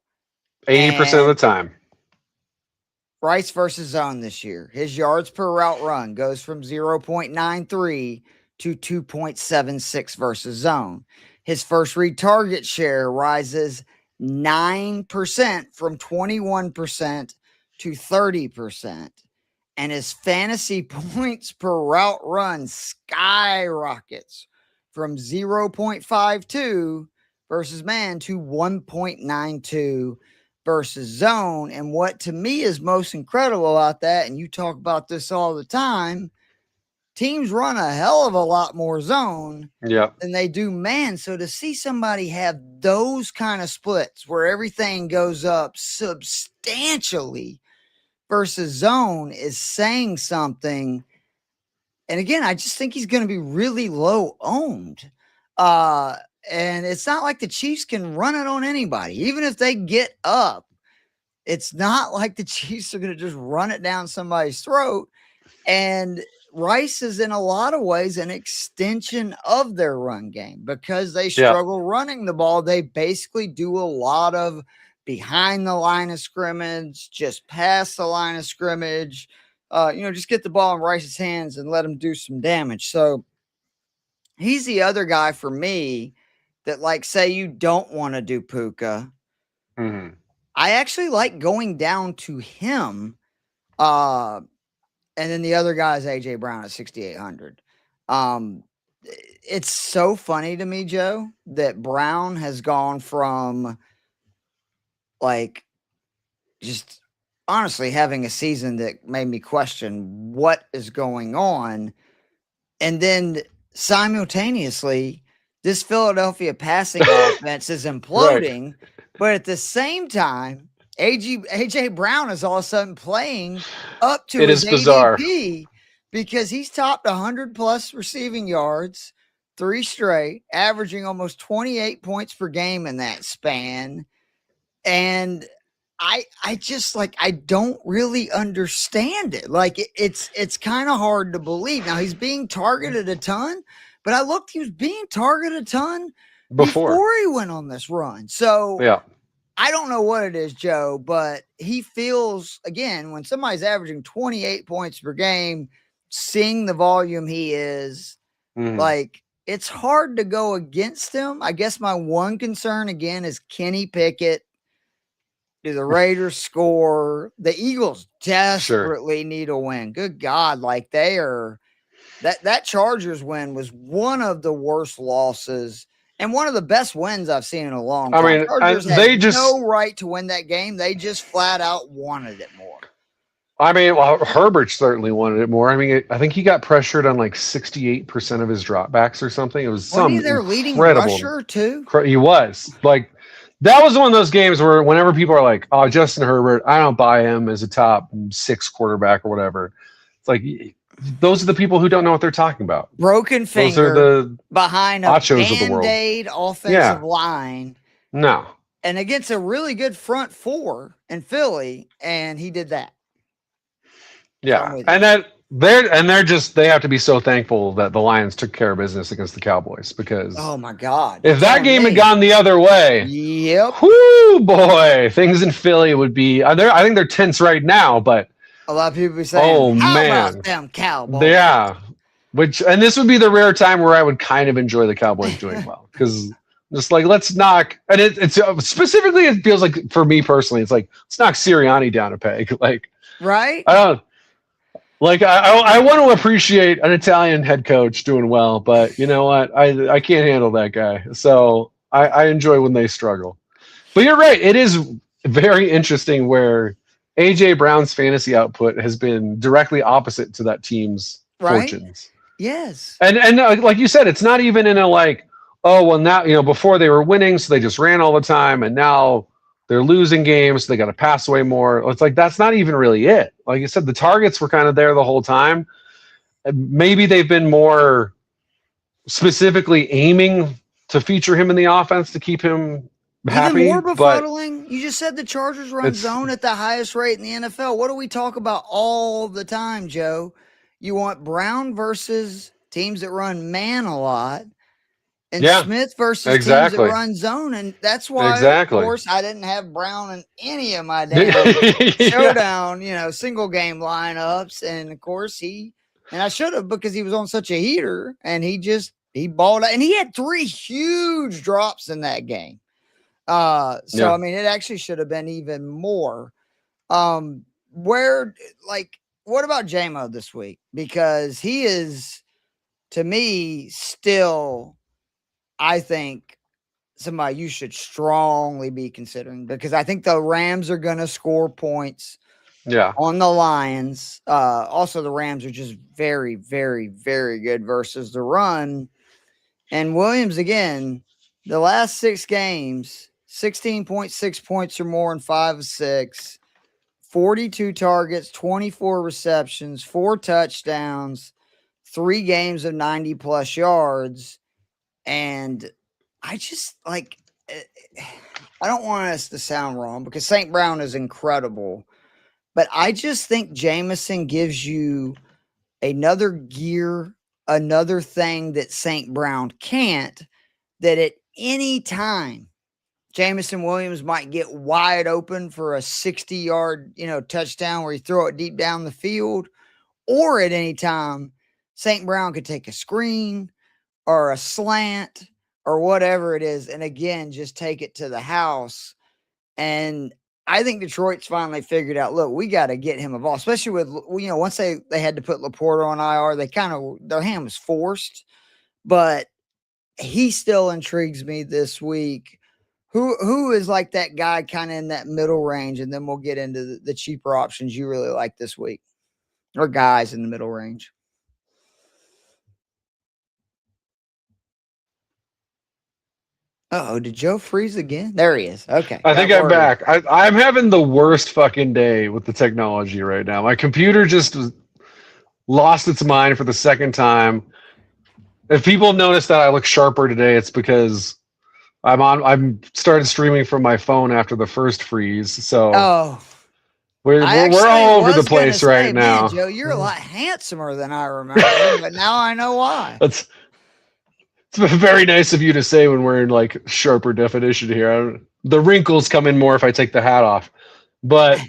80% of the time. Rice versus zone this year. His yards per route run goes from 0.93 to 2.76 versus zone. His first read target share rises 9% from 21% to 30%. And his fantasy points per route run skyrockets from 0.52 versus man to 1.92 versus zone. And what to me is most incredible about that, and you talk about this all the time, teams run a hell of a lot more zone than they do man. So to see somebody have those kind of splits where everything goes up substantially versus zone is saying something. And again, I just think he's going to be really low owned. And it's not like the Chiefs can run it on anybody. Even if they get up, it's not like the Chiefs are going to just run it down somebody's throat. And Rice is in a lot of ways an extension of their run game because they struggle running the ball. They basically do a lot of behind the line of scrimmage, just past the line of scrimmage, just get the ball in Rice's hands and let him do some damage. So he's the other guy for me that, like, say you don't want to do Puka. I actually like going down to him. And then the other guy is AJ Brown at 6,800. It's so funny to me, Joe, that Brown has gone from like just honestly having a season that made me question what is going on. And then simultaneously, this Philadelphia passing offense is imploding. Right. But at the same time, AJ Brown is all of a sudden playing up to his ADP because he's topped 100+ receiving yards, 3 straight, averaging almost 28 points per game in that span. And I just I don't really understand it. Like it's kind of hard to believe. Now he's being targeted a ton, but I looked, he was being targeted a ton before he went on this run. So I don't know what it is, Joe, but he feels, again, when somebody's averaging 28 points per game, seeing the volume he is, like, it's hard to go against him. I guess my one concern, again, is Kenny Pickett. Do the Raiders score? The Eagles desperately need a win. Good God, like they are that Chargers win was one of the worst losses and one of the best wins I've seen in a long time. I mean, Chargers they had no right to win that game. They just flat out wanted it more. I mean, well, Herbert certainly wanted it more. I mean, I think he got pressured on like 68% of his dropbacks or something. It was some their leading rusher too. He was like. That was one of those games where whenever people are like, oh, Justin Herbert, I don't buy him as a top 6 quarterback or whatever. It's like, those are the people who don't know what they're talking about. Broken finger those are the behind a Band-Aid offensive line. No. And against a really good front four in Philly, and he did that. Yeah. And They have to be so thankful that the Lions took care of business against the Cowboys, because Oh my God! if that game had gone, gone the other way, yep. whoo boy, things in Philly would be. I think they're tense right now, but A lot of people be saying, oh "How man, about them Cowboys?" yeah. And this would be the rare time where I would kind of enjoy the Cowboys doing well, because just like, let's knock, and it's specifically, it feels like for me personally, it's like, let's knock Sirianni down a peg. Like, Right? I don't. Like, I want to appreciate an Italian head coach doing well, but you know what? I can't handle that guy. So I enjoy when they struggle. But you're right. It is very interesting where AJ Brown's fantasy output has been directly opposite to that team's Right? fortunes. Yes. And like you said, it's not even in a like, oh, well, now, before they were winning, so they just ran all the time, and now they're losing games, so they got to pass away more. It's like, that's not even really it. Like you said, the targets were kind of there the whole time. Maybe they've been more specifically aiming to feature him in the offense to keep him happy. Even more but befuddling, you just said the Chargers run zone at the highest rate in the NFL. What do we talk about all the time, Joe? You want Brown versus teams that run man a lot, and Smith versus teams that run zone. And that's why, of course, I didn't have Brown in any of my damn showdown, single game lineups. And of course, I should have, because he was on such a heater, and he balled out. And he had 3 huge drops in that game. I mean, it actually should have been even more. What about JMO this week? Because he is, to me, still, I think, somebody you should strongly be considering, because I think the Rams are going to score points on the Lions. Also, the Rams are just very, very, very good versus the run. And Williams, again, the last 6 games, 16.6 points or more in 5 of 6, 42 targets, 24 receptions, 4 touchdowns, 3 games of 90-plus yards. And I just, I don't want us to sound wrong, because St. Brown is incredible, but I just think Jameson gives you another gear, another thing that St. Brown can't, that at any time Jameson Williams might get wide open for a 60-yard, touchdown where you throw it deep down the field, or at any time St. Brown could take a screen or a slant or whatever it is, and again, just take it to the house. And I think Detroit's finally figured out, look, we got to get him involved, especially with, once they had to put Laporta on IR, their hand was forced, but he still intrigues me this week. Who is like that guy kind of in that middle range, and then we'll get into the cheaper options you really like this week, or guys in the middle range. Uh-oh, did Joe freeze again? There he is. Okay. I think I'm back. I'm having the worst fucking day with the technology right now. My computer just lost its mind for the second time. If people notice that I look sharper today, it's because I'm started streaming from my phone after the first freeze. So we're all over the place right now. Joe, you're a lot handsomer than I remember, but now I know why. It's very nice of you to say when we're in like sharper definition here. The wrinkles come in more if I take the hat off, but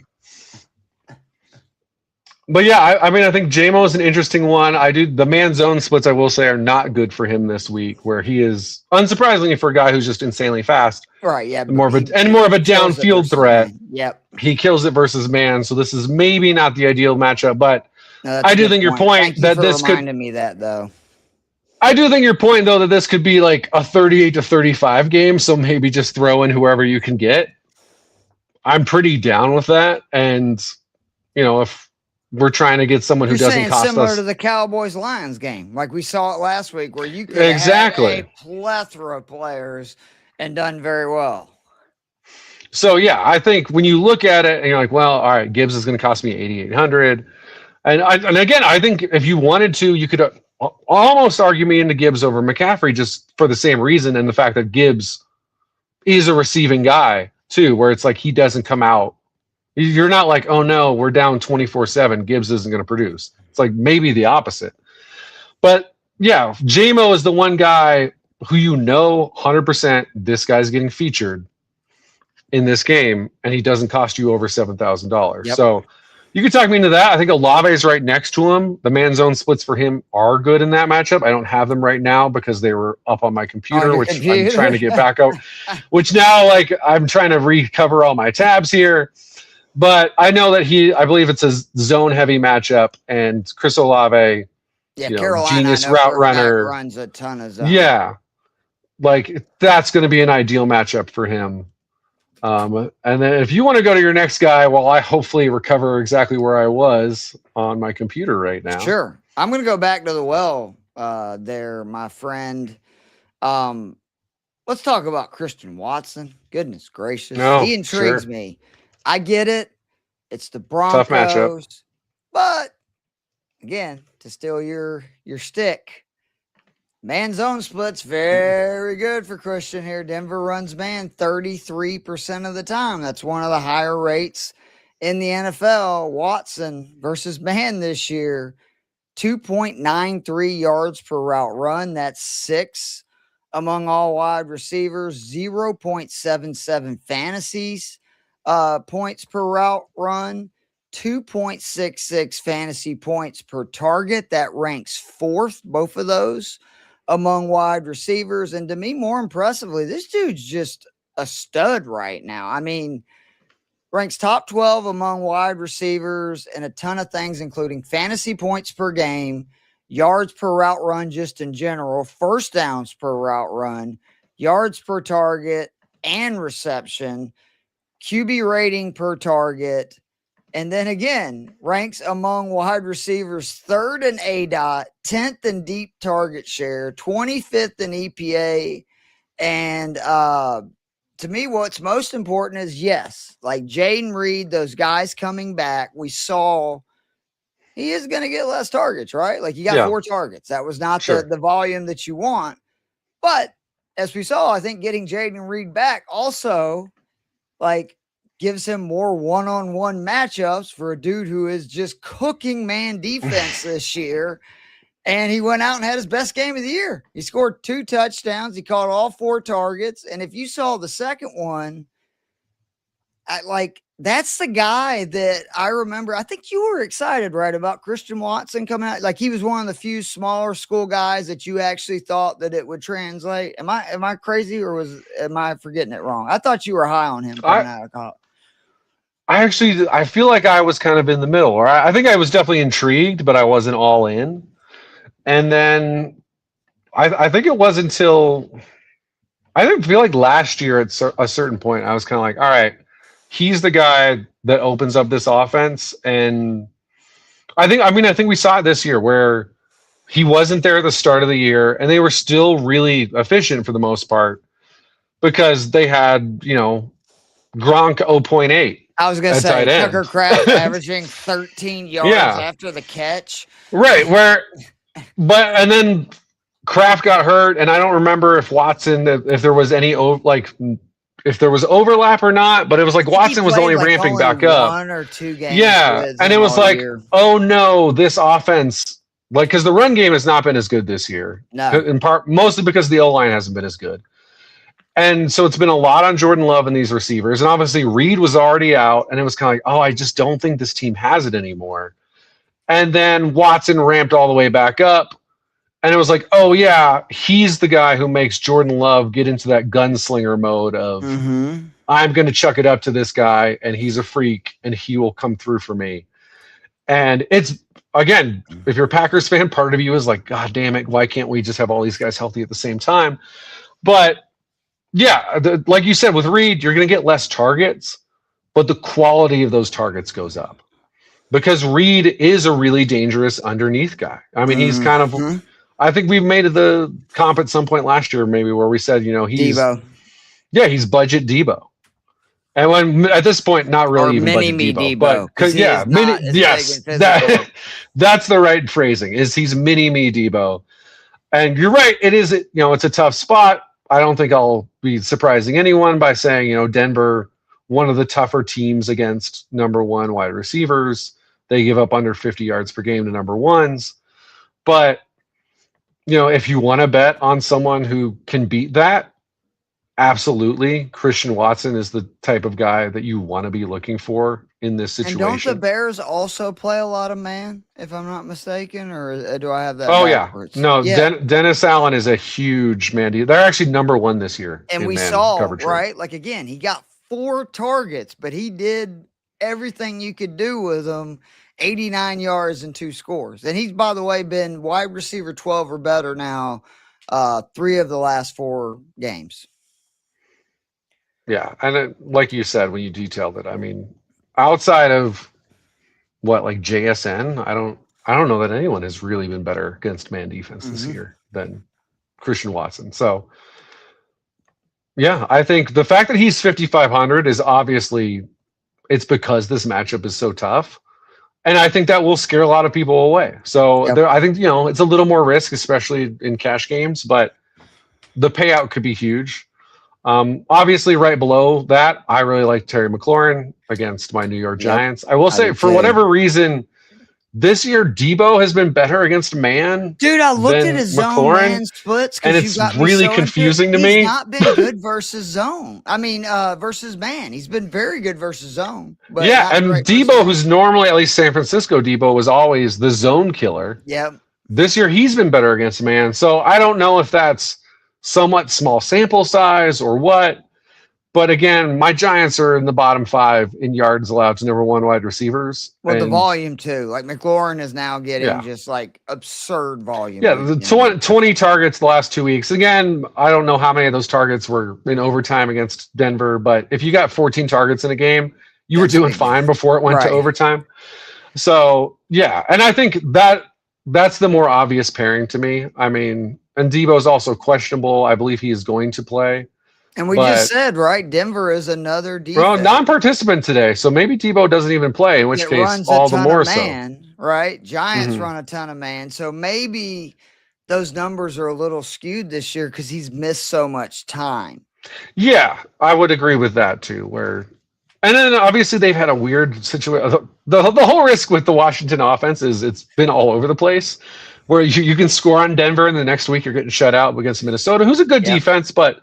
yeah, I mean, I think JMO is an interesting one. The man zone splits, I will say, are not good for him this week, where he is, unsurprisingly for a guy who's just insanely fast, right? Yeah, more of a downfield threat. Yep, he kills it versus man. So this is maybe not the ideal matchup, but I do think your point that this could reminded me that though. I do think your point though that this could be like a 38-35 game. So maybe just throw in whoever you can get. I'm pretty down with that, and if we're trying to get someone who doesn't cost similar to the Cowboys-Lions game, like we saw it last week, where you could have a plethora of players and done very well. So yeah, I think when you look at it and you're like, well, all right, Gibbs is going to cost me $8,800, and again, I think if you wanted to, you could almost argue me into Gibbs over McCaffrey just for the same reason, and the fact that Gibbs is a receiving guy too, where it's like he doesn't come out. You're not like, oh no, we're down 24/7. Gibbs isn't going to produce. It's like maybe the opposite. But yeah, JMO is the one guy who 100% this guy's getting featured in this game, and he doesn't cost you over $7,000. Yep. So you could talk me into that. I think Olave is right next to him. The man zone splits for him are good in that matchup. I don't have them right now because they were up on my computer, I'm trying to get back up, which now like I'm trying to recover all my tabs here. But I know that I believe it's a zone heavy matchup, and Chris Olave, Carolina, genius route runner, runs a ton of zone. Yeah, like that's going to be an ideal matchup for him. And then if you want to go to your next guy, well, I hopefully recover exactly where I was on my computer right now. Sure. I'm going to go back to the well there, my friend. Let's talk about Christian Watson. Goodness gracious. He intrigues me. I get it. It's the Broncos. Tough matchup. But, again, to steal your stick, man zone splits very good for Christian here. Denver runs man 33% of the time. That's one of the higher rates in the NFL. Watson versus man this year, 2.93 yards per route run. That's 6 among all wide receivers. 0.77 fantasies points per route run. 2.66 fantasy points per target. That ranks 4th, both of those, among wide receivers. And to me, more impressively, this dude's just a stud right now. I mean, ranks top 12 among wide receivers and a ton of things, including fantasy points per game, yards per route run just in general, first downs per route run, yards per target and reception, QB rating per target. And then again, ranks among wide receivers 3rd in ADOT, 10th in deep target share, 25th in EPA. And to me, what's most important is, yes, like Jaden Reed, those guys coming back, we saw he is going to get less targets, right? Like you got 4 targets. That was not the volume that you want. But as we saw, I think getting Jaden Reed back also like gives him more one-on-one matchups for a dude who is just cooking man defense this year. And he went out and had his best game of the year. He scored 2 touchdowns. He caught all 4 targets. And if you saw the second one, that's the guy that I remember. I think you were excited, right, about Christian Watson coming out. Like he was one of the few smaller school guys that you actually thought that it would translate. Am I crazy or am I forgetting it wrong? I thought you were high on him coming out of college. I feel like I was kind of in the middle, or I think I was definitely intrigued, but I wasn't all in. And then I think it was until I didn't feel like last year at a certain point, I was kind of like, all right, he's the guy that opens up this offense. And I think we saw it this year where he wasn't there at the start of the year and they were still really efficient for the most part because they had, Gronk 0.8. I was going to say Tucker Kraft averaging 13 yards after the catch. Right. And then Kraft got hurt, and I don't remember if Watson, if there was any if there was overlap or not, but it was like Watson was only ramping back up. 1 or 2 games. Yeah. And it was like, oh no, this offense, because the run game has not been as good this year. No. In part, mostly because the O-line hasn't been as good. And so it's been a lot on Jordan Love and these receivers. And obviously Reed was already out, and it was kind of like, oh, I just don't think this team has it anymore. And then Watson ramped all the way back up. And it was like, oh, yeah, he's the guy who makes Jordan Love get into that gunslinger mode of, I'm going to chuck it up to this guy, and he's a freak, and he will come through for me. And it's, again, if you're a Packers fan, part of you is like, God damn it, why can't we just have all these guys healthy at the same time? But yeah, like you said, with Reed, you're going to get less targets, but the quality of those targets goes up because Reed is a really dangerous underneath guy. I mean, he's kind of, I think we've made the comp at some point last year, maybe where we said, he's Debo. Yeah, he's budget Debo. And when at this point, not really or even mini budget me Debo. But that's the right phrasing is he's mini me Debo. And you're right. It is, it's a tough spot. I don't think I'll be surprising anyone by saying, Denver, one of the tougher teams against number 1 wide receivers. They give up under 50 yards per game to number ones. But, if you want to bet on someone who can beat that, absolutely. Christian Watson is the type of guy that you want to be looking for in this situation. And don't the Bears also play a lot of man, if I'm not mistaken, or do I have that? Oh, backwards? yeah. No, yeah. Dennis Allen is a huge man. They're actually number one this year. And we saw, right? Like, again, he got 4 targets, but he did everything you could do with him. 89 yards and 2 scores. And he's, by the way, been wide receiver 12 or better now 3 of the last 4 games. Yeah, and like you said when you detailed it, I mean, outside of like JSN, I don't know that anyone has really been better against man defense this year than Christian Watson. So, yeah, I think the fact that he's 5,500 is obviously it's because this matchup is so tough. And I think that will scare a lot of people away. So I think, it's a little more risk, especially in cash games, but the payout could be huge. Obviously, right below that, I really like Terry McLaurin against my New York Giants. I will say, for whatever reason, this year Debo has been better against man. Dude, I looked at his zone man splits, and it's really confusing to me. He's not been good versus zone. I mean, versus man. He's been very good versus zone. But yeah, and Debo, who's normally, at least San Francisco Debo, was always the zone killer. Yep. This year he's been better against man. So I don't know if that's somewhat small sample size or what. But again, my Giants are in the bottom 5 in yards allowed to number 1 wide receivers. Well, the volume too. Like McLaurin is now getting just like absurd volume. Yeah, the 20 targets the last 2 weeks. Again, I don't know how many of those targets were in overtime against Denver, but if you got 14 targets in a game, you were doing fine before it went to overtime. So yeah, and I think that's the more obvious pairing to me. I mean, and Debo's also questionable. I believe he is going to play. And we just said, right, Denver is another defense. Well, non-participant today, so maybe Debo doesn't even play, in which case all the more so. Right? Giants run a ton of man, so maybe those numbers are a little skewed this year because he's missed so much time. Yeah, I would agree with that too. And then obviously they've had a weird situation. The whole risk with the Washington offense is it's been all over the place. Where you can score on Denver, and the next week you're getting shut out against Minnesota, who's a good defense, but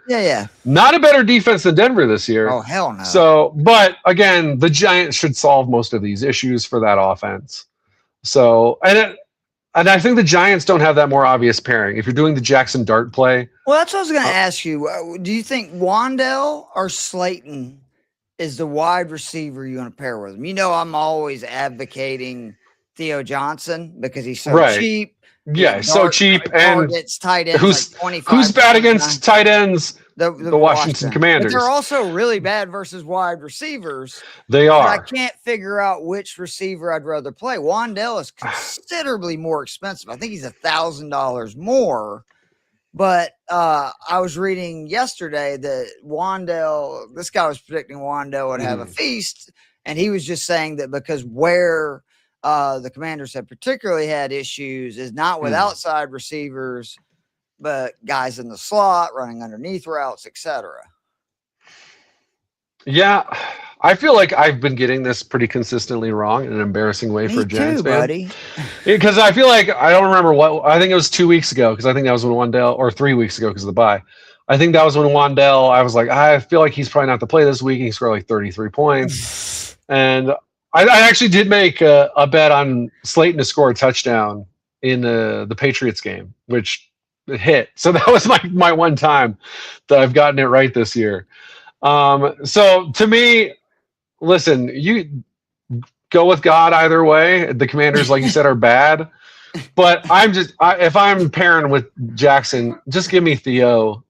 not a better defense than Denver this year. Oh, hell no. So, but again, the Giants should solve most of these issues for that offense. So, and I think the Giants don't have that more obvious pairing. If you're doing the Jackson Dart play. Well, that's what I was going to ask you. Do you think Wan'Dale or Slayton is the wide receiver you want to pair with him? I'm always advocating Theo Johnson because he's so cheap. Yeah, so cheap, and tight ends who's bad against tight ends? The Washington Commanders. But they're also really bad versus wide receivers. They are. I can't figure out which receiver I'd rather play. Wan'Dale is considerably more expensive. I think he's $1,000 more. But I was reading yesterday that Wan'Dale, this guy was predicting Wan'Dale would have a feast, and he was just saying that because where the Commanders have particularly had issues is not with outside receivers, but guys in the slot, running underneath routes, etc. Yeah, I feel like I've been getting this pretty consistently wrong in an embarrassing way for a Giants fan. Buddy. Because I feel like I don't remember I think it was 2 weeks ago, because I think that was when Wan'Dale, or 3 weeks ago because of the bye. I think that was when Wan'Dale, I was like, I feel like he's probably not to play this week. He scored like 33 points. And I actually did make a bet on Slayton to score a touchdown in the Patriots game, which hit. So that was my one time that I've gotten it right this year. So to me, listen, you go with God either way. The Commanders, like you said, are bad. But if I'm pairing with Jackson, just give me Theo.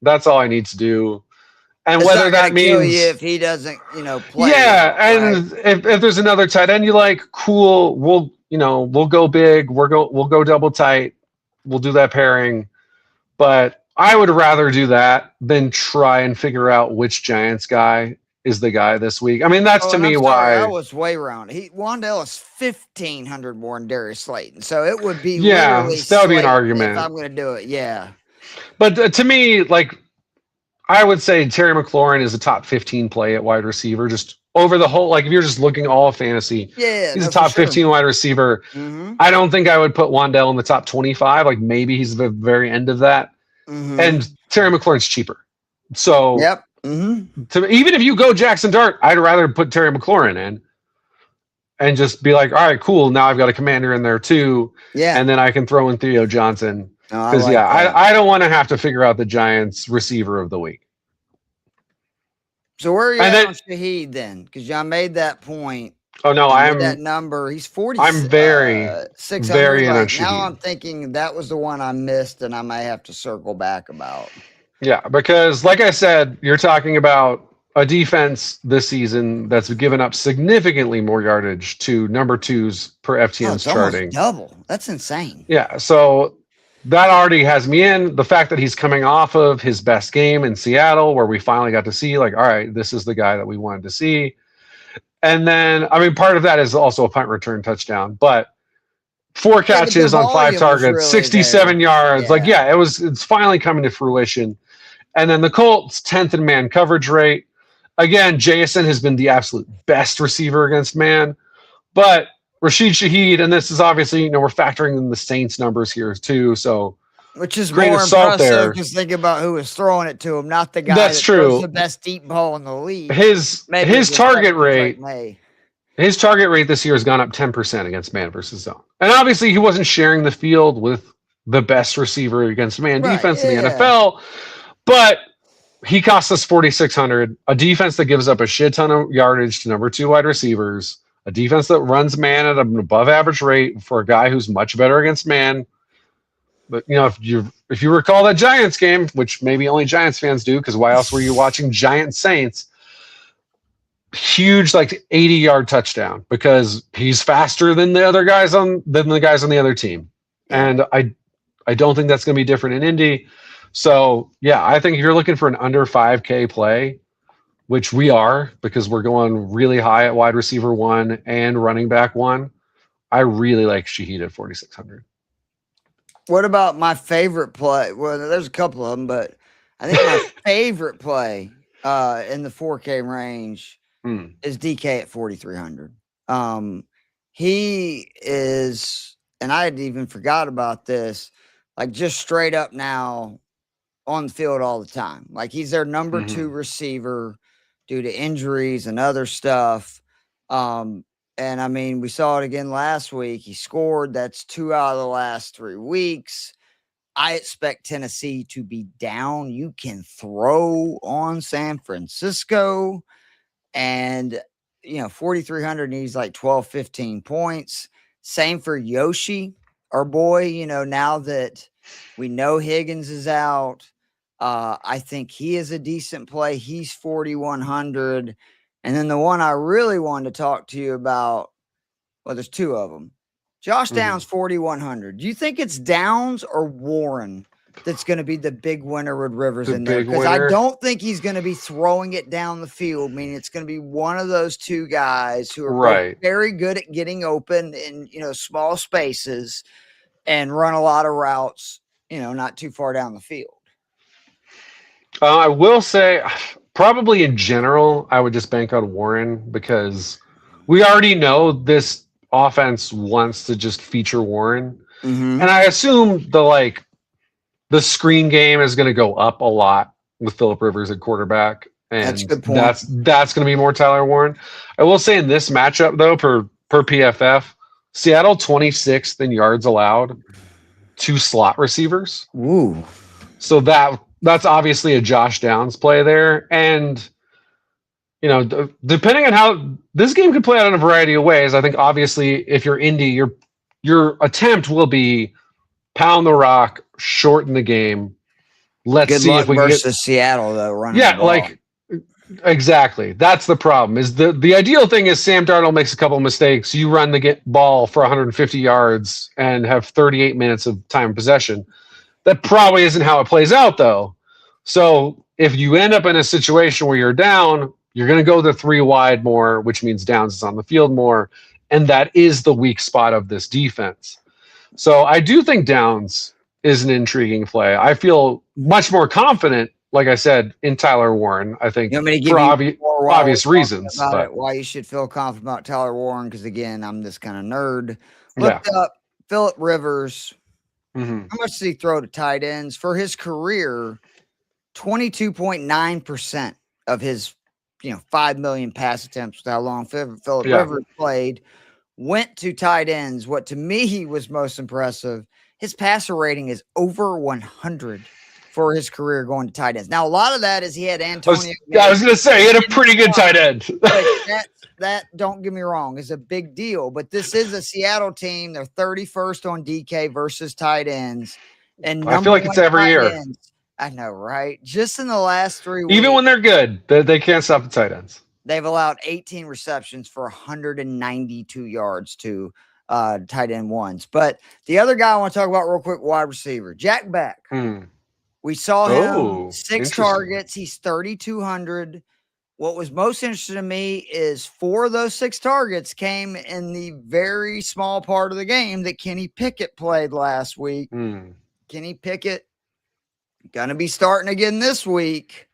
That's all I need to do. And it's whether that means if he doesn't, play. Yeah, and if there's another tight end you like, cool. We'll go big. We'll go double tight. We'll do that pairing. But I would rather do that than try and figure out which Giants guy is the guy this week. I mean, that's to me why I was way wrong. Wan'Dale is 1,500 more than Darius Slayton, so it would be that would be an argument if I'm going to do it. Yeah, but to me, like, I would say Terry McLaurin is a top 15 play at wide receiver, just over the whole, like if you're just looking all of fantasy, he's a top 15 wide receiver. I don't think I would put Wan'Dale in the top 25. Like maybe he's the very end of that. And Terry McLaurin's cheaper. So even if you go Jackson Dart, I'd rather put Terry McLaurin in and just be like, all right, cool. Now I've got a commander in there too. Yeah. And then I can throw in Theo Johnson. Because I don't want to have to figure out the Giants receiver of the week. So where are you at on Shaheed then? Because John made that point. Oh no, I'm that number. He's 40. I'm very 600 very right now. I'm thinking that was the one I missed, and I may have to circle back about. Yeah, because like I said, you're talking about a defense this season that's given up significantly more yardage to number twos per FTN's charting. Double. That's insane. Yeah, so that already has me in. The fact that he's coming off of his best game in Seattle, where we finally got to see, like, all right, this is the guy that we wanted to see. And then, I mean, part of that is also a punt return touchdown, but 4 catches on 5 targets, really 67 yards. Yeah. It's finally coming to fruition. And then the Colts, 10th in man coverage rate. Again, Jason has been the absolute best receiver against man, but Rashid Shaheed, and this is obviously, we're factoring in the Saints numbers here too. So, which is more impressive because think about who was throwing it to him, not the guy that throws the best deep ball in the league. His target rate, his target rate this year has gone up 10% against man versus zone, and obviously he wasn't sharing the field with the best receiver against man defense in the NFL, but he cost us 4,600. A defense that gives up a shit ton of yardage to number 2 wide receivers. A defense that runs man at an above average rate for a guy who's much better against man. But if you recall that Giants game, which maybe only Giants fans do, because why else were you watching Giants Saints? Huge, like 80-yard touchdown because he's faster than the guys on the other team, and I don't think that's going to be different in Indy. So yeah, I think if you're looking for an under 5K play, which we are because we're going really high at wide receiver 1 and running back 1. I really like Shaheed at 4,600. What about my favorite play? Well, there's a couple of them, but I think my favorite play in the 4K range is DK at 4,300. He is, and I had even forgot about this, like just straight up now on the field all the time. Like he's their number 2 receiver due to injuries and other stuff. And I mean, we saw it again last week. He scored. That's 2 out of the last 3 weeks. I expect Tennessee to be down. You can throw on San Francisco and, 4,300 needs like 12, 15 points. Same for Yoshi, our boy, now that we know Higgins is out. I think he is a decent play. He's 4,100. And then the one I really wanted to talk to you about, well, there's 2 of them. Josh Downs, 4,100. Do you think it's Downs or Warren that's going to be the big winner with Rivers in there? Because I don't think he's going to be throwing it down the field. Meaning it's going to be one of those 2 guys who are very good at getting open in, small spaces and run a lot of routes, not too far down the field. I will say probably in general, I would just bank on Warren because we already know this offense wants to just feature Warren. And I assume the screen game is going to go up a lot with Phillip Rivers at quarterback. And that's a good point. That's going to be more Tyler Warren. I will say in this matchup though, per PFF, Seattle 26th in yards allowed to slot receivers. Ooh. So that's obviously a Josh Downs play there. And, depending on how this game could play out in a variety of ways, I think obviously if you're Indy, your attempt will be pound the rock, shorten the game. Let's see if we can versus Seattle though. Running the ball. Exactly. That's the problem. Is the ideal thing is Sam Darnold makes a couple of mistakes. You run the ball for 150 yards and have 38 minutes of time possession. That probably isn't how it plays out though. So if you end up in a situation where you're down, you're going to go the 3 wide more, which means Downs is on the field more. And that is the weak spot of this defense. So I do think Downs is an intriguing play. I feel much more confident like I said, in Tyler Warren. I think You want me to give for you more while obvious we're talking reasons. about But it, why you should feel confident about Tyler Warren? Because again, I'm this kind of nerd. yeah. Looked up Phillip Rivers. Mhm. How much did he throw to tight ends for his career? 22.9% of his 5 million pass attempts with how long Phillip Yeah. Rivers played went to tight ends. What to me was most impressive, his passer rating is over 100 for his career going to tight ends. Now, a lot of that is he had Antonio. I was going to say, he had a pretty good tight end. that, don't get me wrong, is a big deal. But this is a Seattle team. They're 31st on DK versus tight ends. And I feel like it's every year. Ends, I know, right? Just in the last 3 weeks. Even when they're good, they can't stop the tight ends. They've allowed 18 receptions for 192 yards to tight end ones. But the other guy I want to talk about real quick, wide receiver, Jack Beck. We saw him 6 targets. He's 3,200. What was most interesting to me is 4 of those 6 targets came in the very small part of the game that Kenny Pickett played last week. Kenny Pickett going to be starting again this week.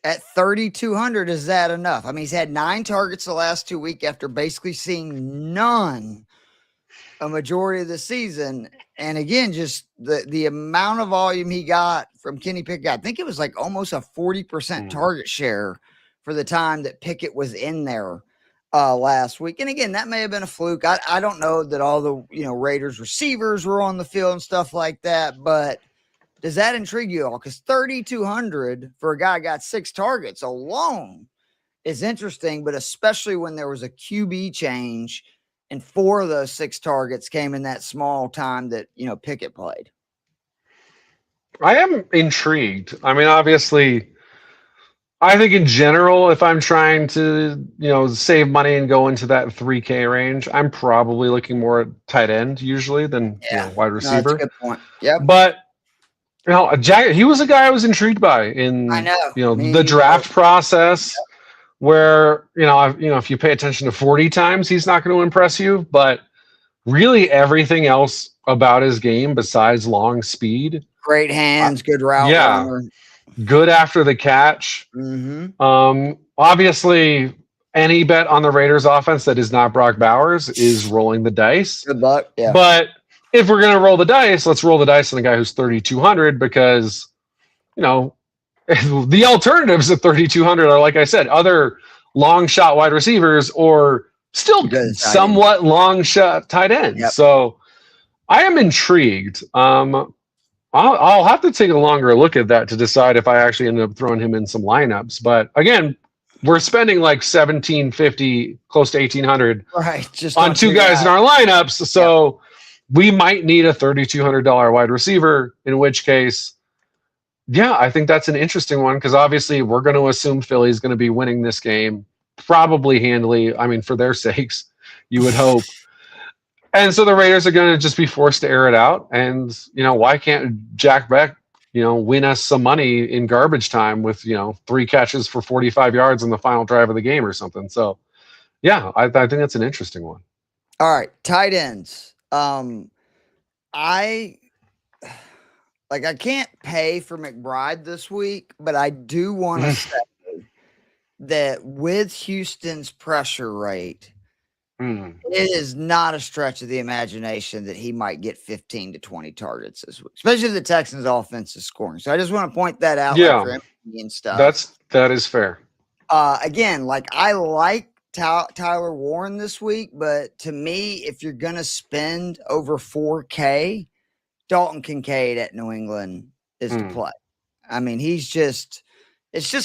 At 3,200, is that enough? I mean, he's had 9 targets the last 2 weeks after basically seeing none a majority of the season. And again, just the amount of volume he got from Kenny Pickett, I think it was like almost a 40% target share for the time that Pickett was in there last week. And again, that may have been a fluke. I don't know that all the Raiders receivers were on the field and stuff like that, but does that intrigue you all? Because 3,200 for a guy who got 6 targets alone is interesting, but especially when there was a QB change and 4 of those 6 targets came in that small time that, Pickett played. I am intrigued. I mean, obviously, I think in general, if I'm trying to, save money and go into that 3K range, I'm probably looking more at tight end usually than wide receiver. No, that's a good point. Yep. But Jack, he was a guy I was intrigued by in the draft process, where if you pay attention to 40 times, he's not going to impress you. But really, everything else about his game besides long speed, great hands, good route runner, good after the catch. Obviously, any bet on the Raiders offense that is not Brock Bowers is rolling the dice. Good luck. Yeah, but if we're going to roll the dice, let's roll the dice on the guy who's 3,200 because, the alternatives at 3,200 are, like I said, other long shot wide receivers or still somewhat long shot tight ends. Yep. So I am intrigued. I'll have to take a longer look at that to decide if I actually end up throwing him in some lineups. But again, we're spending like $1,750, close to $1,800 just on 2 guys in our lineups. So we might need a $3,200 wide receiver, in which case, I think that's an interesting one because obviously we're going to assume Philly's going to be winning this game probably handily. I mean, for their sakes, you would hope. And so the Raiders are going to just be forced to air it out. And, why can't Jack Beck, win us some money in garbage time with, 3 catches for 45 yards in the final drive of the game or something. So, I think that's an interesting one. All right, tight ends. I can't pay for McBride this week, but I do want to say that with Houston's pressure rate, it is not a stretch of the imagination that he might get 15 to 20 targets this week, especially if the Texans' offense is scoring. So I just want to point that out. For MVP and stuff. That is fair. Again, I like Tyler Warren this week, but to me, if you're going to spend over 4K, Dalton Kincaid at New England is the play. I mean, it's just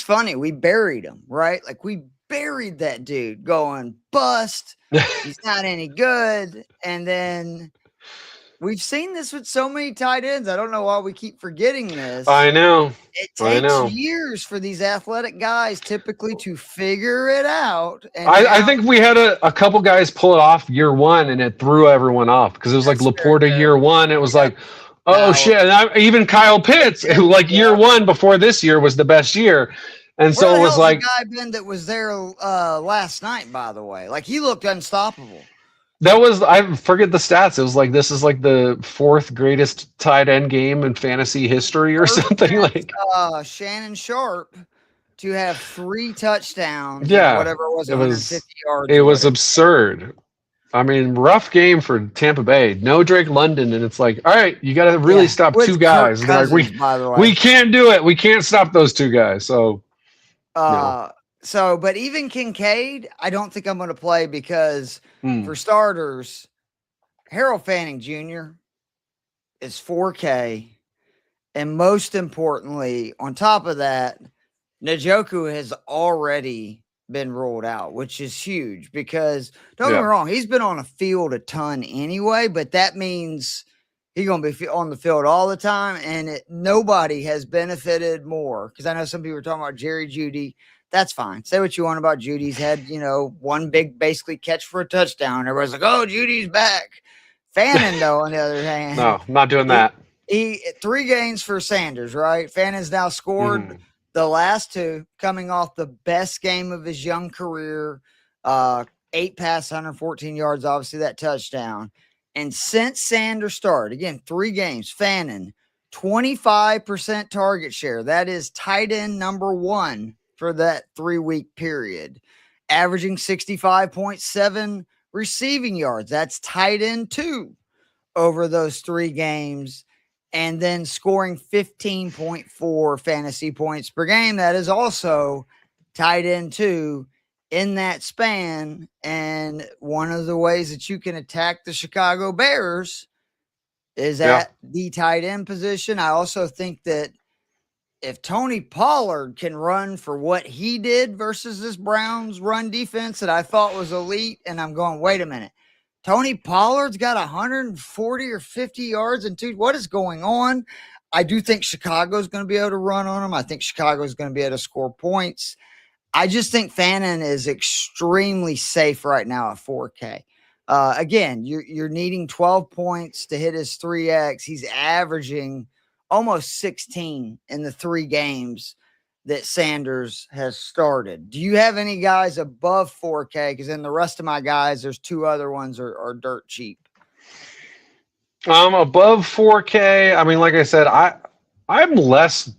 funny. We buried him, right? We buried that dude going bust. He's not any good. And then we've seen this with so many tight ends. I don't know why we keep forgetting this. I know. It takes years for these athletic guys typically to figure it out. And I think we had a couple guys pull it off year 1 and it threw everyone off because it was like Laporta year 1. It was like, shit. And even Kyle Pitts, who year 1 before this year was the best year. And so it was like the guy Ben that was there last night, by the way. He looked unstoppable. That was, I forget the stats. It was like, this is like the 4th greatest tight end game in fantasy history or something. Like, Shannon Sharp to have 3 touchdowns. yeah, Whatever it was, it 150 yards. it or was whatever. absurd. I mean, rough game for Tampa Bay. No Drake London, and it's like, all right, you got to really stop With 2 guys. Kirk And they're Cousins, like, by the way. we can't do it. We can't stop those 2 guys. So, no. So, but even Kincaid, I don't think I'm going to play because for starters, Harold Fanning Jr. is 4K. And most importantly, on top of that, Njoku has already been ruled out, which is huge because don't get me wrong, he's been on a field a ton anyway, but that means he's going to be on the field all the time. And nobody has benefited more because I know some people are talking about Jerry Jeudy. That's fine. Say what you want about Judy's head, one big basically catch for a touchdown. Everybody's like, oh, Judy's back. Fannin, though, on the other hand. No, I'm not doing that. He 3 games for Sanders, right? Fannon's now scored the last 2, coming off the best game of his young career. 8 pass, 114 yards, obviously that touchdown. And since Sanders started, again, 3 games, Fannin, 25% target share. That is tight end number 1 for that 3-week period, averaging 65.7 receiving yards. That's tight end 2 over those 3 games, and then scoring 15.4 fantasy points per game. That is also tight end 2 in that span. And one of the ways that you can attack the Chicago Bears is at the tight end position. I also think that if Tony Pollard can run for what he did versus this Browns run defense that I thought was elite, and I'm going, wait a minute, Tony Pollard's got 140 or 50 yards and 2. What is going on? I do think Chicago's going to be able to run on him. I think Chicago's going to be able to score points. I just think Fannin is extremely safe right now at 4K. Again, you're needing 12 points to hit his 3X. He's averaging almost 16 in the 3 games that Sanders has started. Do you have any guys above 4K? Because in the rest of my guys, there's 2 other ones are dirt cheap. Above 4K. I mean, like I said, I'm less.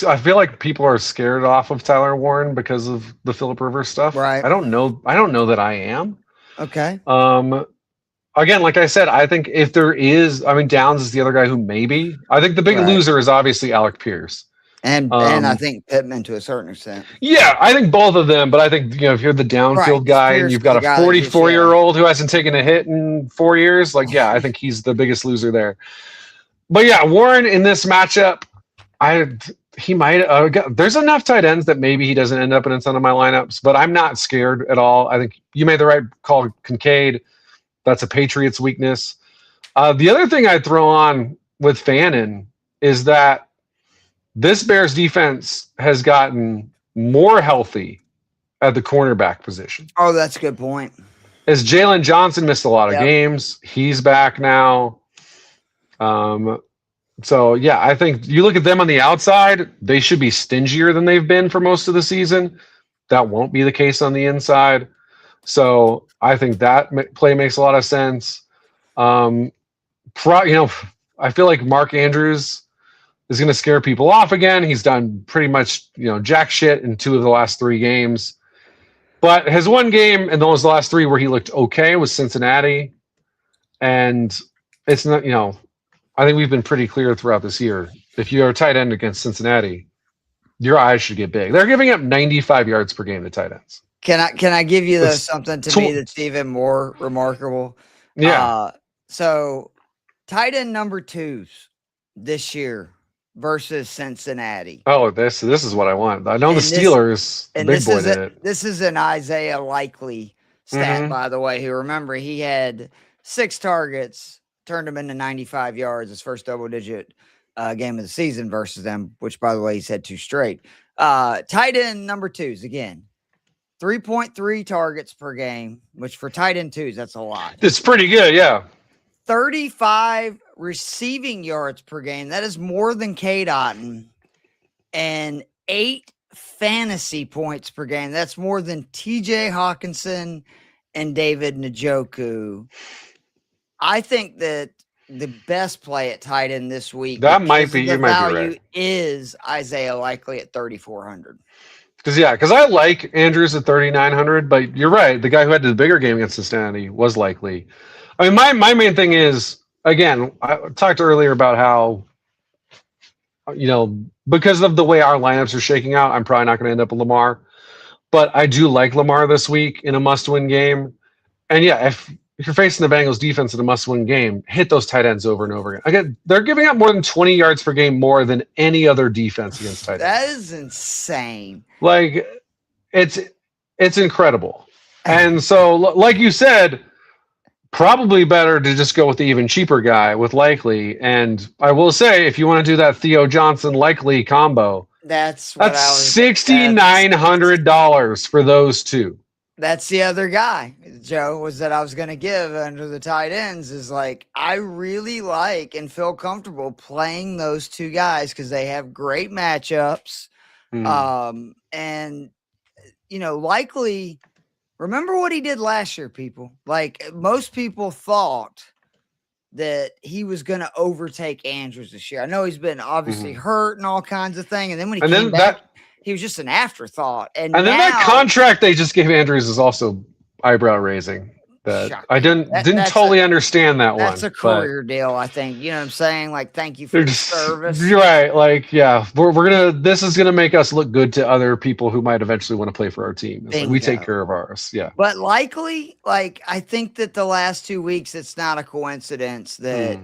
I feel like people are scared off of Tyler Warren because of the Phillip Rivers stuff. Right. I don't know that I am. Okay. Again, like I said, I think if there is, I mean, Downs is the other guy who maybe. I think the big loser is obviously Alec Pierce. And I think Pittman to a certain extent. Yeah, I think both of them, but I think, if you're the downfield guy and you've got a 44-year-old who hasn't taken a hit in 4 years, like, yeah, I think he's the biggest loser there. But yeah, Warren in this matchup, he might. There's enough tight ends that maybe he doesn't end up in some of my lineups, but I'm not scared at all. I think you made the right call, Kincaid. That's a Patriots weakness. The other thing I'd throw on with Fannin is that this Bears defense has gotten more healthy at the cornerback position. Oh, that's a good point. As Jalen Johnson missed a lot of games, he's back now. So, yeah, I think you look at them on the outside, they should be stingier than they've been for most of the season. That won't be the case on the inside. So I think that play makes a lot of sense. I feel like Mark Andrews is going to scare people off again. He's done pretty much, jack shit in 2 of the last 3 games. But his one game in those last 3 where he looked okay was Cincinnati. And it's not, I think we've been pretty clear throughout this year. If you're a tight end against Cincinnati, your eyes should get big. They're giving up 95 yards per game to tight ends. Can I give you something to me that's even more remarkable? Yeah. So tight end number 2s this year versus Cincinnati. Oh, this is what I want. I know the Steelers. This is an Isaiah Likely stat, by the way. Who, remember, he had 6 targets, turned him into 95 yards, his first double-digit game of the season versus them, which, by the way, he's had 2 straight. Tight end number 2s, again, 3.3 targets per game, which for tight end 2s, that's a lot. It's pretty good, yeah. 35 receiving yards per game. That is more than Cade Otton. And 8 fantasy points per game. That's more than TJ Hawkinson and David Njoku. I think that the best play at tight end this week, That might be, the you might be value right. is Isaiah Likely at 3,400. Because I like Andrews at 3,900, but you're right. The guy who had the bigger game against Cincinnati was Likely. I mean, my main thing is, again, I talked earlier about how, because of the way our lineups are shaking out, I'm probably not going to end up with Lamar. But I do like Lamar this week in a must-win game. And yeah, if you're facing the Bengals defense in a must-win game, hit those tight ends over and over again. Again, they're giving up more than 20 yards per game more than any other defense against tight ends. That is insane. Like, it's incredible. And so, like you said, probably better to just go with the even cheaper guy with Likely. And I will say, if you want to do that Theo Johnson Likely combo, that's $6,900 for those two. That's the other guy, Joe, was that I was going to give under the tight ends is like, I really like and feel comfortable playing those two guys because they have great matchups. And, Likely, remember what he did last year, people. Like, most people thought that he was going to overtake Andrews this year. I know he's been obviously hurt and all kinds of things. And then when he came back, he was just an afterthought. And then that contract they just gave Andrews is also eyebrow raising. That I didn't totally understand that one. That's a career deal, I think. You know what I'm saying? Like, thank you for the service. You're right. Like, yeah, this is gonna make us look good to other people who might eventually want to play for our team. Like, we take care of ours. Yeah. But Likely, like, I think that the last 2 weeks, it's not a coincidence that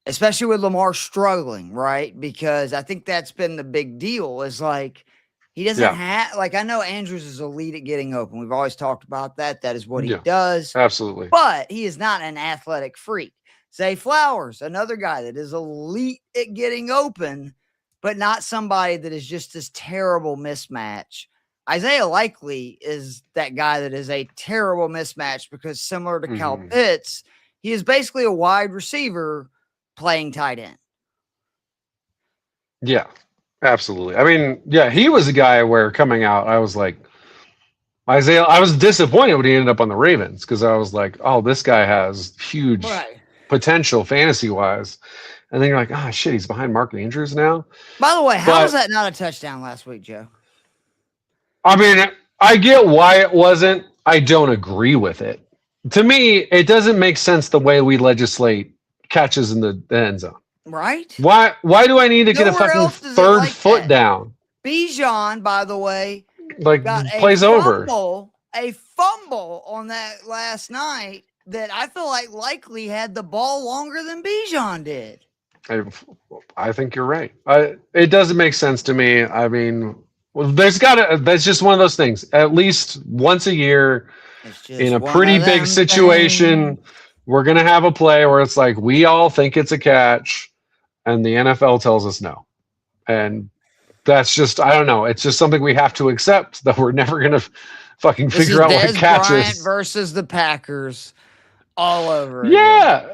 especially with Lamar struggling, right? Because I think that's been the big deal is like, he doesn't have, like, I know Andrews is elite at getting open. We've always talked about that. That is what he does. Absolutely. But he is not an athletic freak. Zay Flowers, another guy that is elite at getting open, but not somebody that is just this terrible mismatch. Isaiah Likely is that guy that is a terrible mismatch because similar to Kyle Pitts, he is basically a wide receiver playing tight end. Yeah. Absolutely. I mean, yeah, he was a guy where coming out, I was like, Isaiah, I was disappointed when he ended up on the Ravens because I was like, oh, this guy has huge potential fantasy-wise. And then you're like, oh, shit, he's behind Mark Andrews now. By the way, how was that not a touchdown last week, Joe? I mean, I get why it wasn't. I don't agree with it. To me, it doesn't make sense the way we legislate catches in the end zone. Right? Why do I need to get a fucking third foot down? Bijan, by the way, got plays over. A fumble on that last night that I feel like Likely had the ball longer than Bijan did. I think you're right. It doesn't make sense to me. I mean, that's just one of those things. At least once a year in a pretty big situation, we're going to have a play where it's like, we all think it's a catch. And the NFL tells us no. And that's just, I don't know. It's just something we have to accept that we're never going to fucking figure out what catches. Bryant versus the Packers all over. Yeah.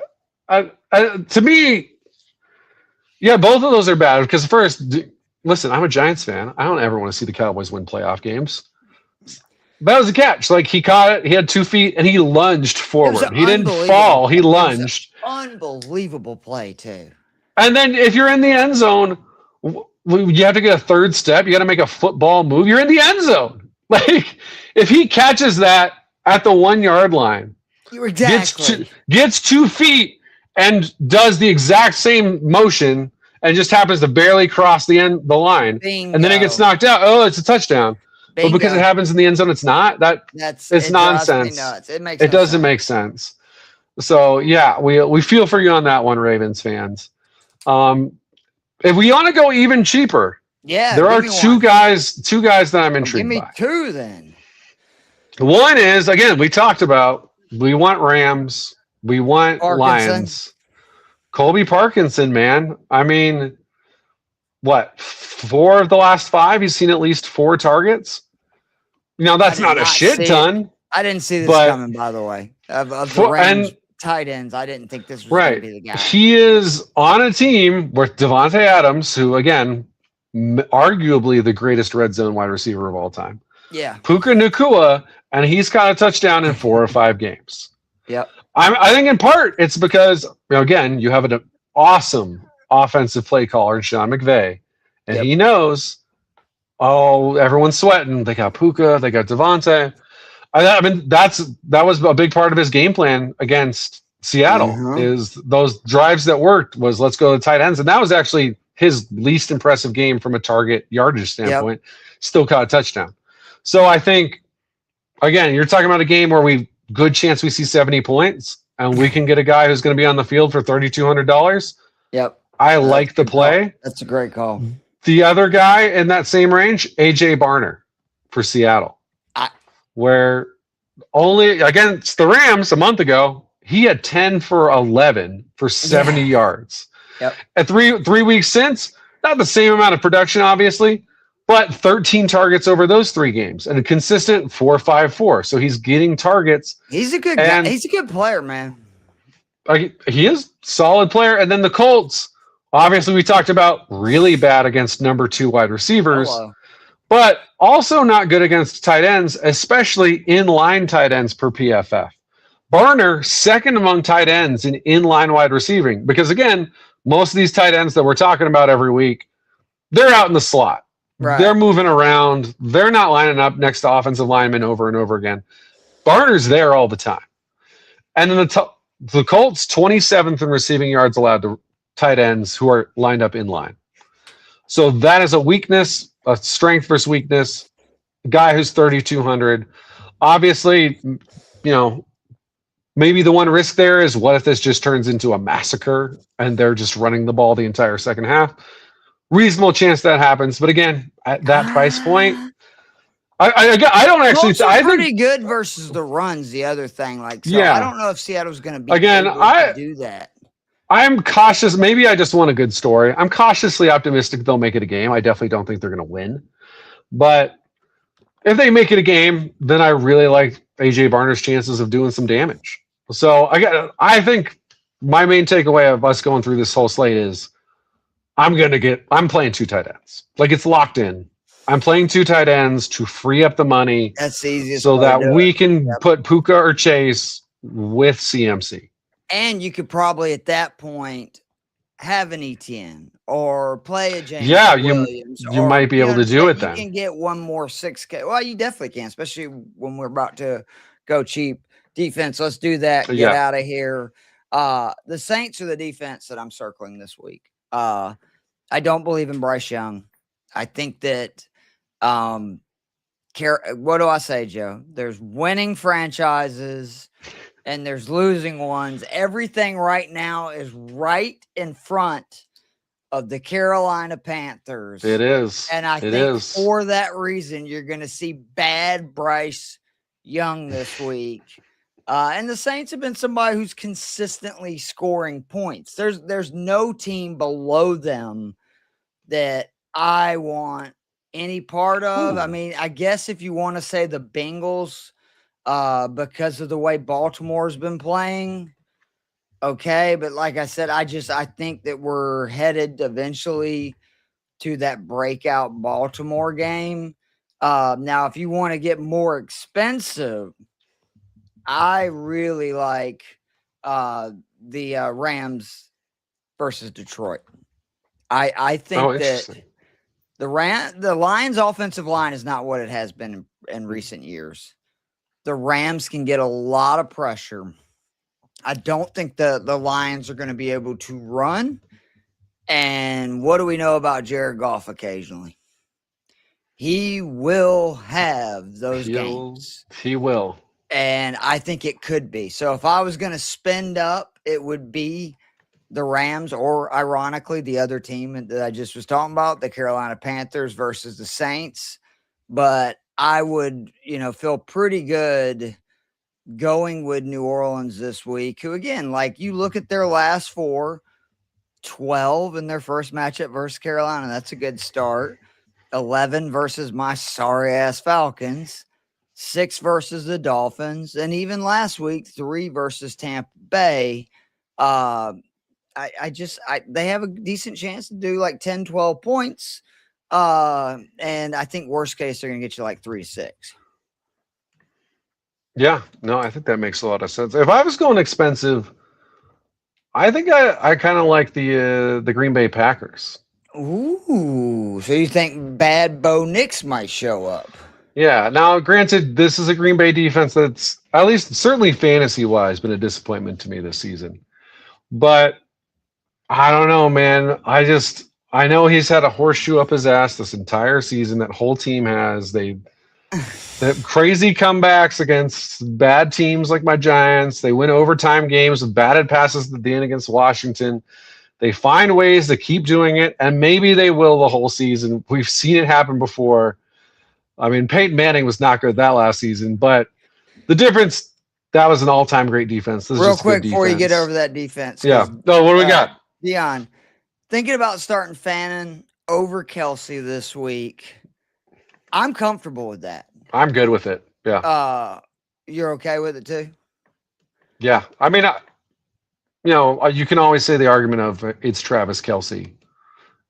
To me, yeah, both of those are bad. Because first, listen, I'm a Giants fan. I don't ever want to see the Cowboys win playoff games. That was a catch. Like, he caught it. He had 2 feet and he lunged forward. He didn't fall. He lunged. Unbelievable play, too. And then if you're in the end zone, you have to get a third step. You got to make a football move. You're in the end zone. Like, if he catches that at the 1 yard line, gets 2 feet and does the exact same motion and just happens to barely cross the line, and then it gets knocked out. Oh, it's a touchdown. But because it happens in the end zone, it's not. It's nonsense. It doesn't make sense. So yeah, we feel for you on that one, Ravens fans. If we want to go even cheaper, there are two guys that I'm intrigued by. Give me two then. One is, again, we talked about, we want Rams, we want Lions. Colby Parkinson, man. I mean, what, 4 of the last 5? He's seen at least 4 targets. Now, that's not a shit ton. I didn't see this coming, by the way. Of the Rams tight ends, I didn't think this was going to be the guy. He is on a team with Devontae Adams, who, again, arguably the greatest red zone wide receiver of all time. Yeah. Puka Nacua, and he's caught a touchdown in 4 or 5 games. Yep. I think in part it's because, again, you have an awesome offensive play caller in Sean McVay, and he knows, everyone's sweating. They got Puka, they got Devontae. I mean, that was a big part of his game plan against Seattle. Is those drives that worked was let's go to tight ends, and that was actually his least impressive game from a target yardage standpoint. Still caught a touchdown. So I think, again, you're talking about a game where good chance we see 70 points, and we can get a guy who's going to be on the field for $3,200. Yep. I like the play. Call. That's a great call. The other guy in that same range, AJ Barner for Seattle, where only against the Rams a month ago, he had 10 for 11 for 70 yards. Yep. At 3 weeks since, not the same amount of production, obviously, but 13 targets over those 3 games and a consistent 4-5-4. So he's getting targets. He's a good guy. He's a good player, man. He is a solid player. And then the Colts, obviously, we talked about really bad against number 2 wide receivers, but also not good against tight ends, especially in-line tight ends per PFF. Barner, second among tight ends in in-line wide receiving, because, again, most of these tight ends that we're talking about every week, they're out in the slot. Right. They're moving around. They're not lining up next to offensive linemen over and over again. Barner's there all the time. And then the Colts, 27th in receiving yards allowed to tight ends who are lined up in line. So that is a weakness, a strength versus weakness. A guy who's 3,200. Obviously, maybe the one risk there is what if this just turns into a massacre and they're just running the ball the entire second half? Reasonable chance that happens, but again, at that price point, I don't actually. I think pretty good versus the runs. The other thing, I don't know if Seattle's going to be able to do that. I'm cautious. Maybe I just want a good story. I'm cautiously optimistic they'll make it a game. I definitely don't think they're going to win, but if they make it a game, then I really like AJ Barner's chances of doing some damage. So I think my main takeaway of us going through this whole slate is I'm playing 2 tight ends. It's locked in. I'm playing 2 tight ends to free up the money. That's the easiest. So that we can put Puka or Chase with CMC. And you could probably at that point have an ETN or play a James Williams. You might be able to do it then. You can get one more 6K. Well, you definitely can, especially when we're about to go cheap defense. Let's do that. Get out of here. The Saints are the defense that I'm circling this week. I don't believe in Bryce Young. I think that, what do I say, Joe? There's winning franchises and there's losing ones. Everything right now is right in front of the Carolina Panthers. It is. And I think for that reason, you're going to see bad Bryce Young this week. And the Saints have been somebody who's consistently scoring points. There's no team below them that I want any part of. I mean, I guess if you want to say the Bengals, because of the way Baltimore's been playing, okay. But like I said, I think that we're headed eventually to that breakout Baltimore game. Now, if you want to get more expensive, I really like the Rams versus Detroit. I think that the Lions' offensive line is not what it has been in recent years. The Rams can get a lot of pressure. I don't think the Lions are going to be able to run. And what do we know about Jared Goff occasionally? He will have those games. He will. And I think it could be. So if I was going to spend up, it would be the Rams or, ironically, the other team that I just was talking about, the Carolina Panthers versus the Saints. But I would, feel pretty good going with New Orleans this week, who, again, you look at their last 4, 12 in their first matchup versus Carolina. That's a good start. 11 versus my sorry-ass Falcons. 6 versus the Dolphins, and even last week, 3 versus Tampa Bay. They have a decent chance to do 10, 12 points. And I think worst case they're gonna get you like 3 to 6. Yeah, no, I think that makes a lot of sense. If I was going expensive, I think I kind of like the Green Bay Packers. Ooh, so you think Bad Bo Nix might show up? Yeah. Now, granted, this is a Green Bay defense that's, at least certainly fantasy-wise, been a disappointment to me this season. But I don't know, man. I know he's had a horseshoe up his ass this entire season. That whole team has. The crazy comebacks against bad teams like my Giants. They win overtime games with batted passes at the end against Washington. They find ways to keep doing it, and maybe they will the whole season. We've seen it happen before. I mean, Peyton Manning was not good that last season, but the difference, that was an all-time great defense. This is Real just quick good before you defense. get over that defense. Yeah. No, what do we got? Dion, thinking about starting Fannin over Kelsey this week. I'm comfortable with that. I'm good with it. Yeah. You're okay with it too? Yeah. I mean, you can always say the argument of it's Travis Kelce,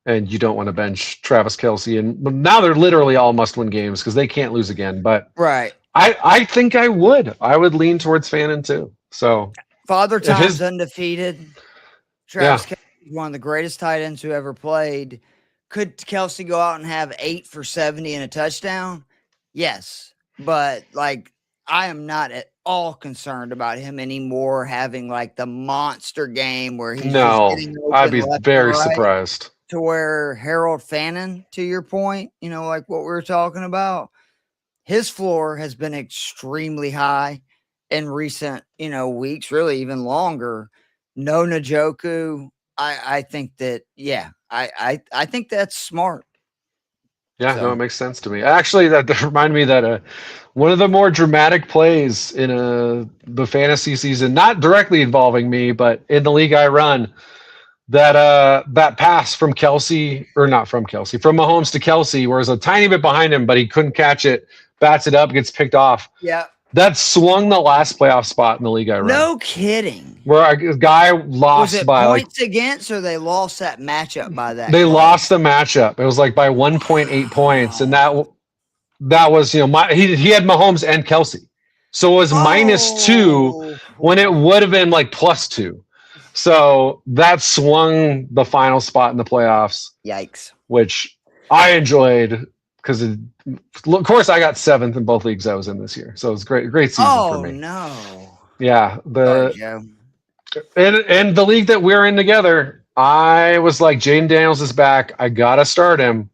and you don't want to bench Travis Kelce. And now they're literally all must-win games because they can't lose again. But right. I think I would. I would lean towards Fannin too. So Father Time's undefeated. Travis Kelce is one of the greatest tight ends who ever played. Could Kelce go out and have 8 for 70 and a touchdown? Yes. But like, I am not at all concerned about him anymore having like the monster game where he's just getting open I'd be very right, surprised. to where Harold Fannin, to your point, like what we were talking about, his floor has been extremely high in recent, weeks, really even longer. No Njoku. I think that, I think that's smart. Yeah, no, it makes sense to me. Actually, that reminded me that one of the more dramatic plays in the fantasy season, not directly involving me, but in the league I run, that pass from Kelce, or not from Kelce, from Mahomes to Kelce, where it was a tiny bit behind him, but he couldn't catch it, bats it up, gets picked off. Yeah. That swung the last playoff spot in the league I run. No kidding. Where a guy lost was it by points against, or they lost that matchup by that? They lost the matchup. It was like by 1.8 points, and that was he had Mahomes and Kelce, so it was -2 when it would have been like +2. So that swung the final spot in the playoffs. Yikes! Which I enjoyed because, of course, I got 7th in both leagues I was in this year. So it was great season for me. Oh no! Yeah, Sorry, and the league that we're in together, I was like, Jaden Daniels is back. I gotta start him.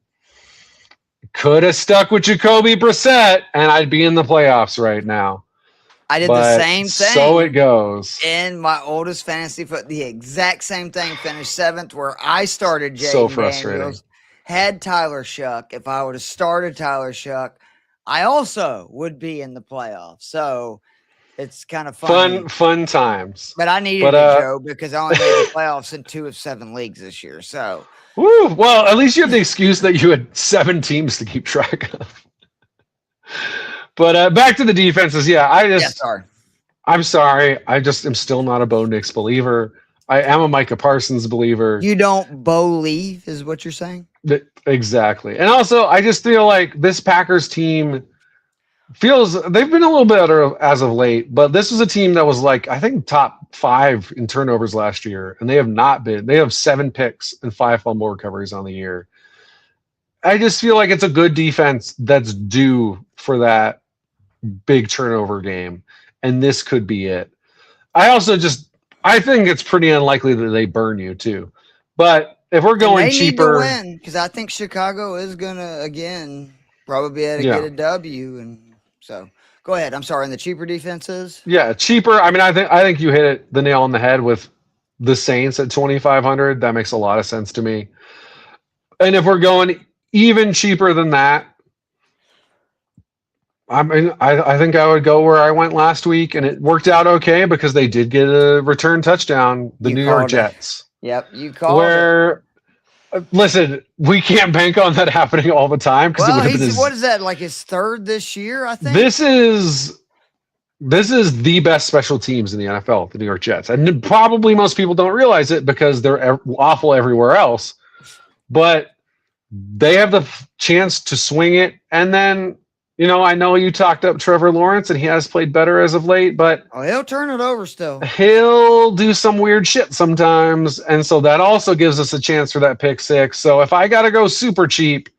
Could have stuck with Jacoby Brissett, and I'd be in the playoffs right now. I did the same thing. So it goes. In my oldest fantasy the exact same thing. Finished 7th, where I started Jaden So frustrating. Daniels. Had Tyler Shuck. If I would have started Tyler Shuck, I also would be in the playoffs. So it's kind of fun times. But I needed it, Joe, because I only made the playoffs in 2 of 7 leagues this year. So, well, at least you have the excuse that you had 7 teams to keep track of. But back to the defenses. Yeah, I'm sorry. I just am still not a Bo Nix believer. I am a Micah Parsons believer. You don't believe, is what you're saying? Exactly. And also, I just feel like this Packers team they've been a little better as of late, but this was a team that was like, I think, top 5 in turnovers last year, and they have not been. They have 7 picks and 5 fumble recoveries on the year. I just feel like it's a good defense that's due for that big turnover game, and this could be it. I think it's pretty unlikely that they burn you too. But if we're going cheaper, need to win, because I think Chicago is gonna again probably be able to get a W. And so go ahead. I'm sorry. And the cheaper defenses? Yeah, cheaper. I mean, I think you hit the nail on the head with the Saints at 2,500. That makes a lot of sense to me. And if we're going even cheaper than that, I mean, I think I would go where I went last week, and it worked out okay because they did get a return touchdown, the New York Jets. Yep, you called it. Listen, we can't bank on that happening all the time because what is that, like his 3rd this year? I think this is the best special teams in the NFL, the New York Jets, and probably most people don't realize it because they're awful everywhere else. But they have the chance to swing it. And then, I know you talked up Trevor Lawrence, and he has played better as of late, but he'll turn it over still. He'll do some weird shit sometimes. And so that also gives us a chance for that pick six. So if I got to go super cheap,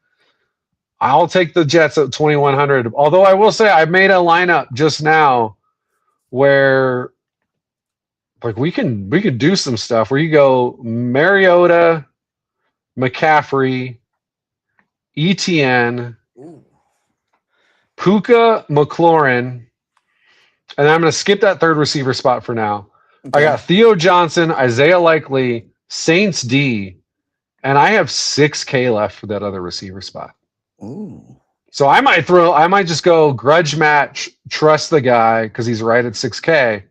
I'll take the Jets at 2,100. Although I will say I made a lineup just now where like we can do some stuff where you go Mariota, McCaffrey, ETN, Puka, McLaurin, and I'm going to skip that third receiver spot for now. Okay. I got Theo Johnson, Isaiah Likely, Saints D, and I have 6K left for that other receiver spot. Ooh. So I might just go grudge match, trust the guy because he's right at 6K.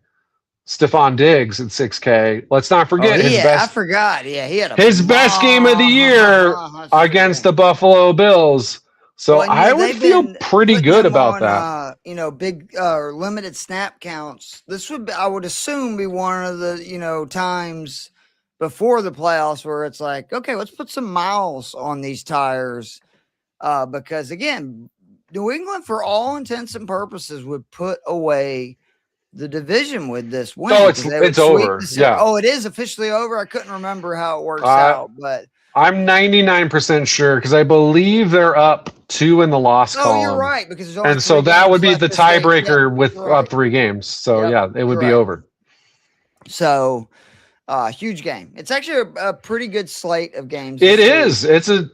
Stephon Diggs at 6K. Let's not forget his best. I forgot. Yeah, he had his best game of the year against the Buffalo Bills. So I would feel pretty good about that. Big limited snap counts. This I would assume, be one of the times before the playoffs where it's like, okay, let's put some miles on these tires. Because again, New England, for all intents and purposes, would put away the division with this win. Oh, it's over. Yeah. Oh, it is officially over. I couldn't remember how it works out, but I'm 99% sure because I believe they're up 2 in the loss column. Oh, you're right. Because and so that would be the tiebreaker with up 3 games. So it would be over. So. Huge game. It's actually a pretty good slate of games. It is.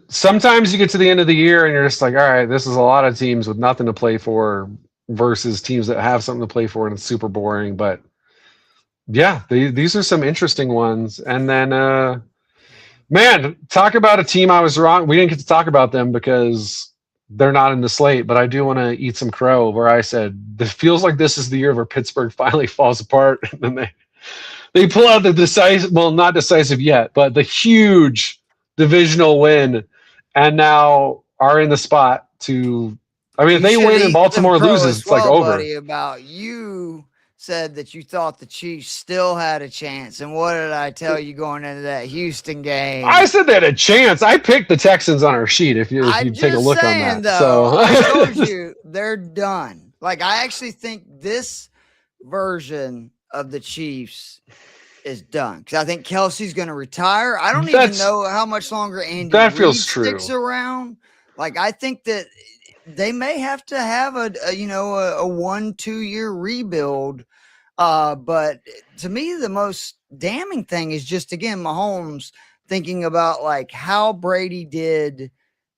Sometimes you get to the end of the year and you're just like, all right, this is a lot of teams with nothing to play for versus teams that have something to play for, and it's super boring. But yeah, these are some interesting ones. And then, man, talk about a team I was wrong. We didn't get to talk about them because they're not in the slate, but I do want to eat some crow where I said, it feels like this is the year where Pittsburgh finally falls apart. And then they pull out the decisive, well, not decisive yet, but the huge divisional win, and now are in the spot to. I mean, if they win and Baltimore loses, it's like over. Buddy, about you said that you thought the Chiefs still had a chance, and what did I tell you going into that Houston game? I said they had a chance. I picked the Texans on our sheet. If you take a look on that, though, I told you they're done. Like I actually think this version of the Chiefs is done because I think Kelsey's going to retire. I don't even know how much longer Andy Reid sticks around. Like I think that they may have to have a 1-2 year rebuild. But to me, the most damning thing is just again Mahomes thinking about like how Brady did.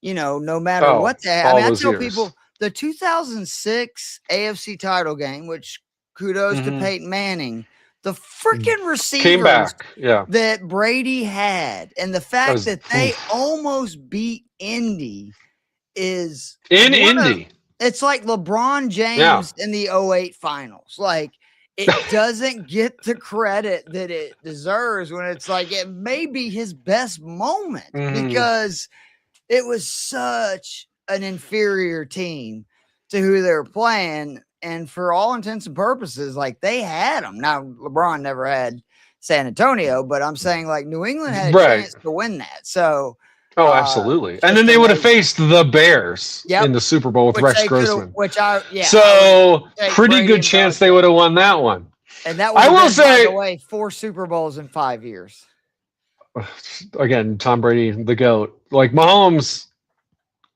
No matter what they. I mean, I tell people the 2006 AFC title game, which. Kudos to Peyton Manning. The freaking receivers came back, that Brady had, and the fact that they almost beat Indy is in Indy. It's like LeBron James in the 2008 finals. Like it doesn't get the credit that it deserves when it's like it may be his best moment because it was such an inferior team to who they were playing. And for all intents and purposes, like they had them. Now, LeBron never had San Antonio, but I'm saying like New England had a chance to win that. So, absolutely. And then they would have faced the Bears in the Super Bowl with Rex Grossman. Pretty good chance they would have won that one. And that was, by the way, 4 Super Bowls in 5 years. Again, Tom Brady, the GOAT. Like Mahomes,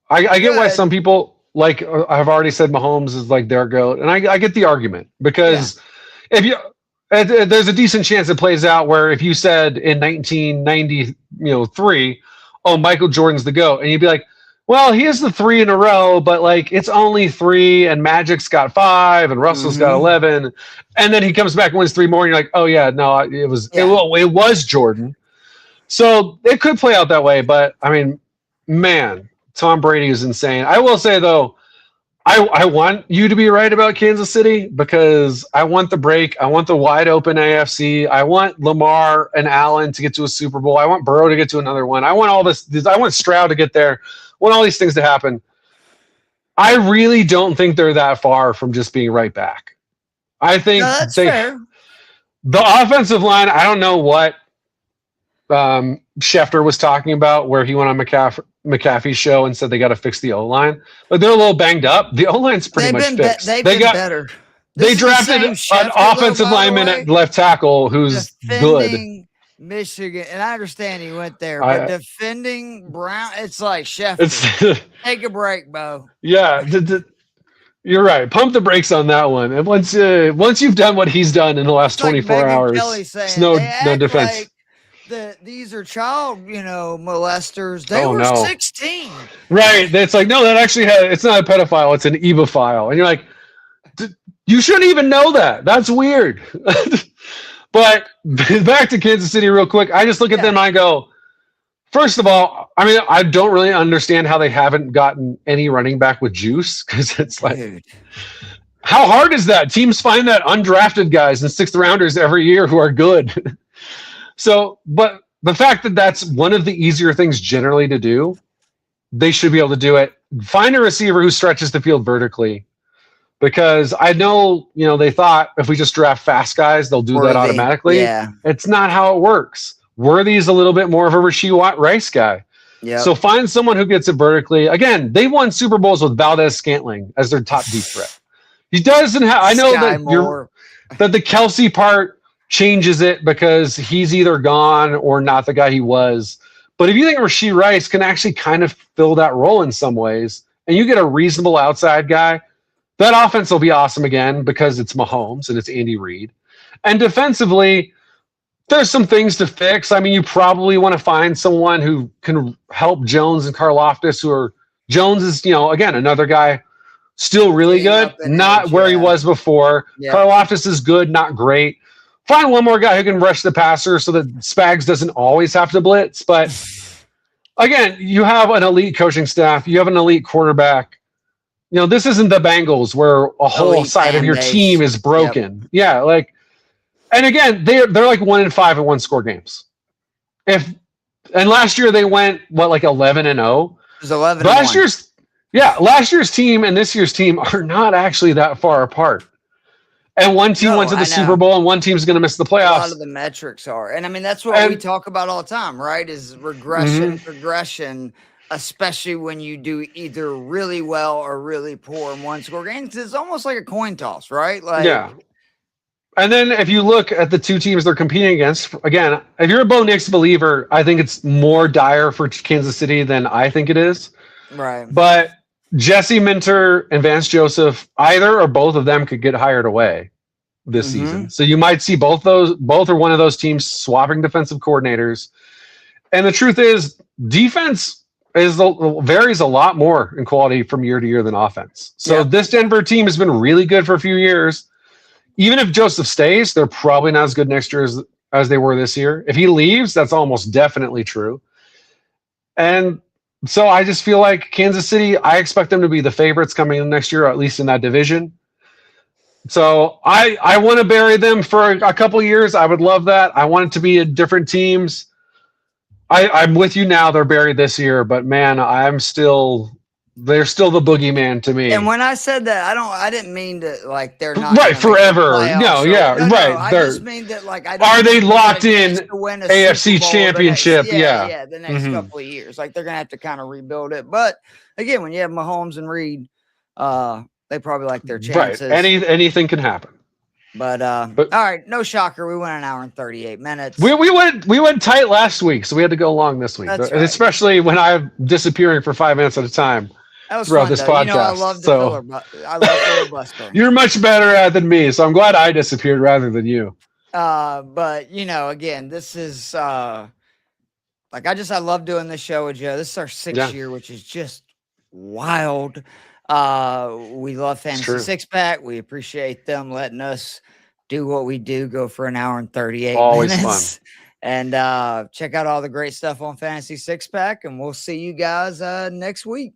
I get why some people. Like I've already said, Mahomes is like their GOAT, and I get the argument because if you there's a decent chance it plays out where if you said in 1993, oh Michael Jordan's the GOAT, and you'd be like, well he is the 3 in a row, but like it's only 3, and Magic's got 5, and Russell's got 11, and then he comes back and wins 3 more, and you're like, oh yeah, no, it was Jordan, so it could play out that way, but I mean, man. Tom Brady is insane. I will say, though, I want you to be right about Kansas City because I want the break. I want the wide open AFC. I want Lamar and Allen to get to a Super Bowl. I want Burrow to get to another one. I want all this. I want Stroud to get there. I want all these things to happen. I really don't think they're that far from just being right back. I think that's fair. The offensive line, I don't know what Schefter was talking about, where he went on McAfee's show and said they got to fix the O-line. But they're a little banged up. The O-line's pretty much fixed. They've been better. They drafted an offensive lineman at left tackle who's good. Michigan, and I understand he went there, but defending Brown, it's like Schefter. Take a break, Bo. Yeah, you're right. Pump the brakes on that one. And once you've done what he's done in the last 24 hours, it's no defense. Like these are child, molesters. They were 16. Right. That's like, no, that actually it's not a pedophile, it's an ebophile. And you're like, you shouldn't even know that. That's weird. But back to Kansas City real quick. I just look at them and I go, first of all, I mean, I don't really understand how they haven't gotten any running back with juice, because it's like, dude, how hard is that? Teams find that undrafted guys and sixth rounders every year who are good. So, but the fact that that's one of the easier things generally to do, they should be able to do it. Find a receiver who stretches the field vertically. Because I know, they thought if we just draft fast guys, they'll do that automatically. Yeah. It's not how it works. Worthy's a little bit more of a Rasheed Rice guy. Yeah. So find someone who gets it vertically. Again, they won Super Bowls with Valdez-Scantling as their top deep threat. He doesn't have. I know that the Kelsey part changes it because he's either gone or not the guy he was. But if you think Rasheed Rice can actually kind of fill that role in some ways, and you get a reasonable outside guy, that offense will be awesome again because it's Mahomes and it's Andy Reid. And defensively, there's some things to fix. I mean, you probably want to find someone who can help Jones and Karlaftis, Jones is, again, another guy still really good, not where he was before. Yeah. Karlaftis is good, not great. Find one more guy who can rush the passer so that Spags doesn't always have to blitz. But again, you have an elite coaching staff. You have an elite quarterback. This isn't the Bengals where a whole side of your team is broken. Yep. Yeah, and again, they're like 1-5 in one-score games. And last year they went 11-0. It was 11. Last year's team and this year's team are not actually that far apart. And one team went to the Super Bowl, and one team's going to miss the playoffs. A lot of the metrics are, and I mean that's what we talk about all the time, right? Is progression. Especially when you do either really well or really poor in one-score games. It's almost like a coin toss, right? And then if you look at the two teams they're competing against, again, if you're a Bo Nix believer, I think it's more dire for Kansas City than I think it is. Right. But Jesse Minter and Vance Joseph, either or both of them could get hired away this season. So you might see both or one of those teams swapping defensive coordinators. And the truth is, defense varies a lot more in quality from year to year than offense. So this Denver team has been really good for a few years. Even if Joseph stays, they're probably not as good next year as they were this year. If he leaves, that's almost definitely true. And so I just feel like Kansas City, I expect them to be the favorites coming in next year, or at least in that division. So I want to bury them for a couple years. I would love that. I want it to be in different teams. I'm with you now. They're buried this year, but man, they're still the boogeyman to me. And when I said that, I didn't mean to they're not right forever. Right. I just mean that are they locked in AFC Championship? The next couple of years, they're gonna have to kind of rebuild it. But again, when you have Mahomes and Reed, they probably like their chances. Right, anything can happen. But all right, no shocker. We went an hour and 38 minutes. We went tight last week, so we had to go long this week. That's right. Especially when I'm disappearing for 5 minutes at a time throughout this podcast. I love filibuster. You're much better at than me, so I'm glad I disappeared rather than you. But again, this is I love doing this show with Joe. This is our 6th year, which is just wild. We love Fantasy Six Pack. We appreciate them letting us do what we do, go for an hour and 38 minutes. Fun. And check out all the great stuff on Fantasy Six Pack, and we'll see you guys next week.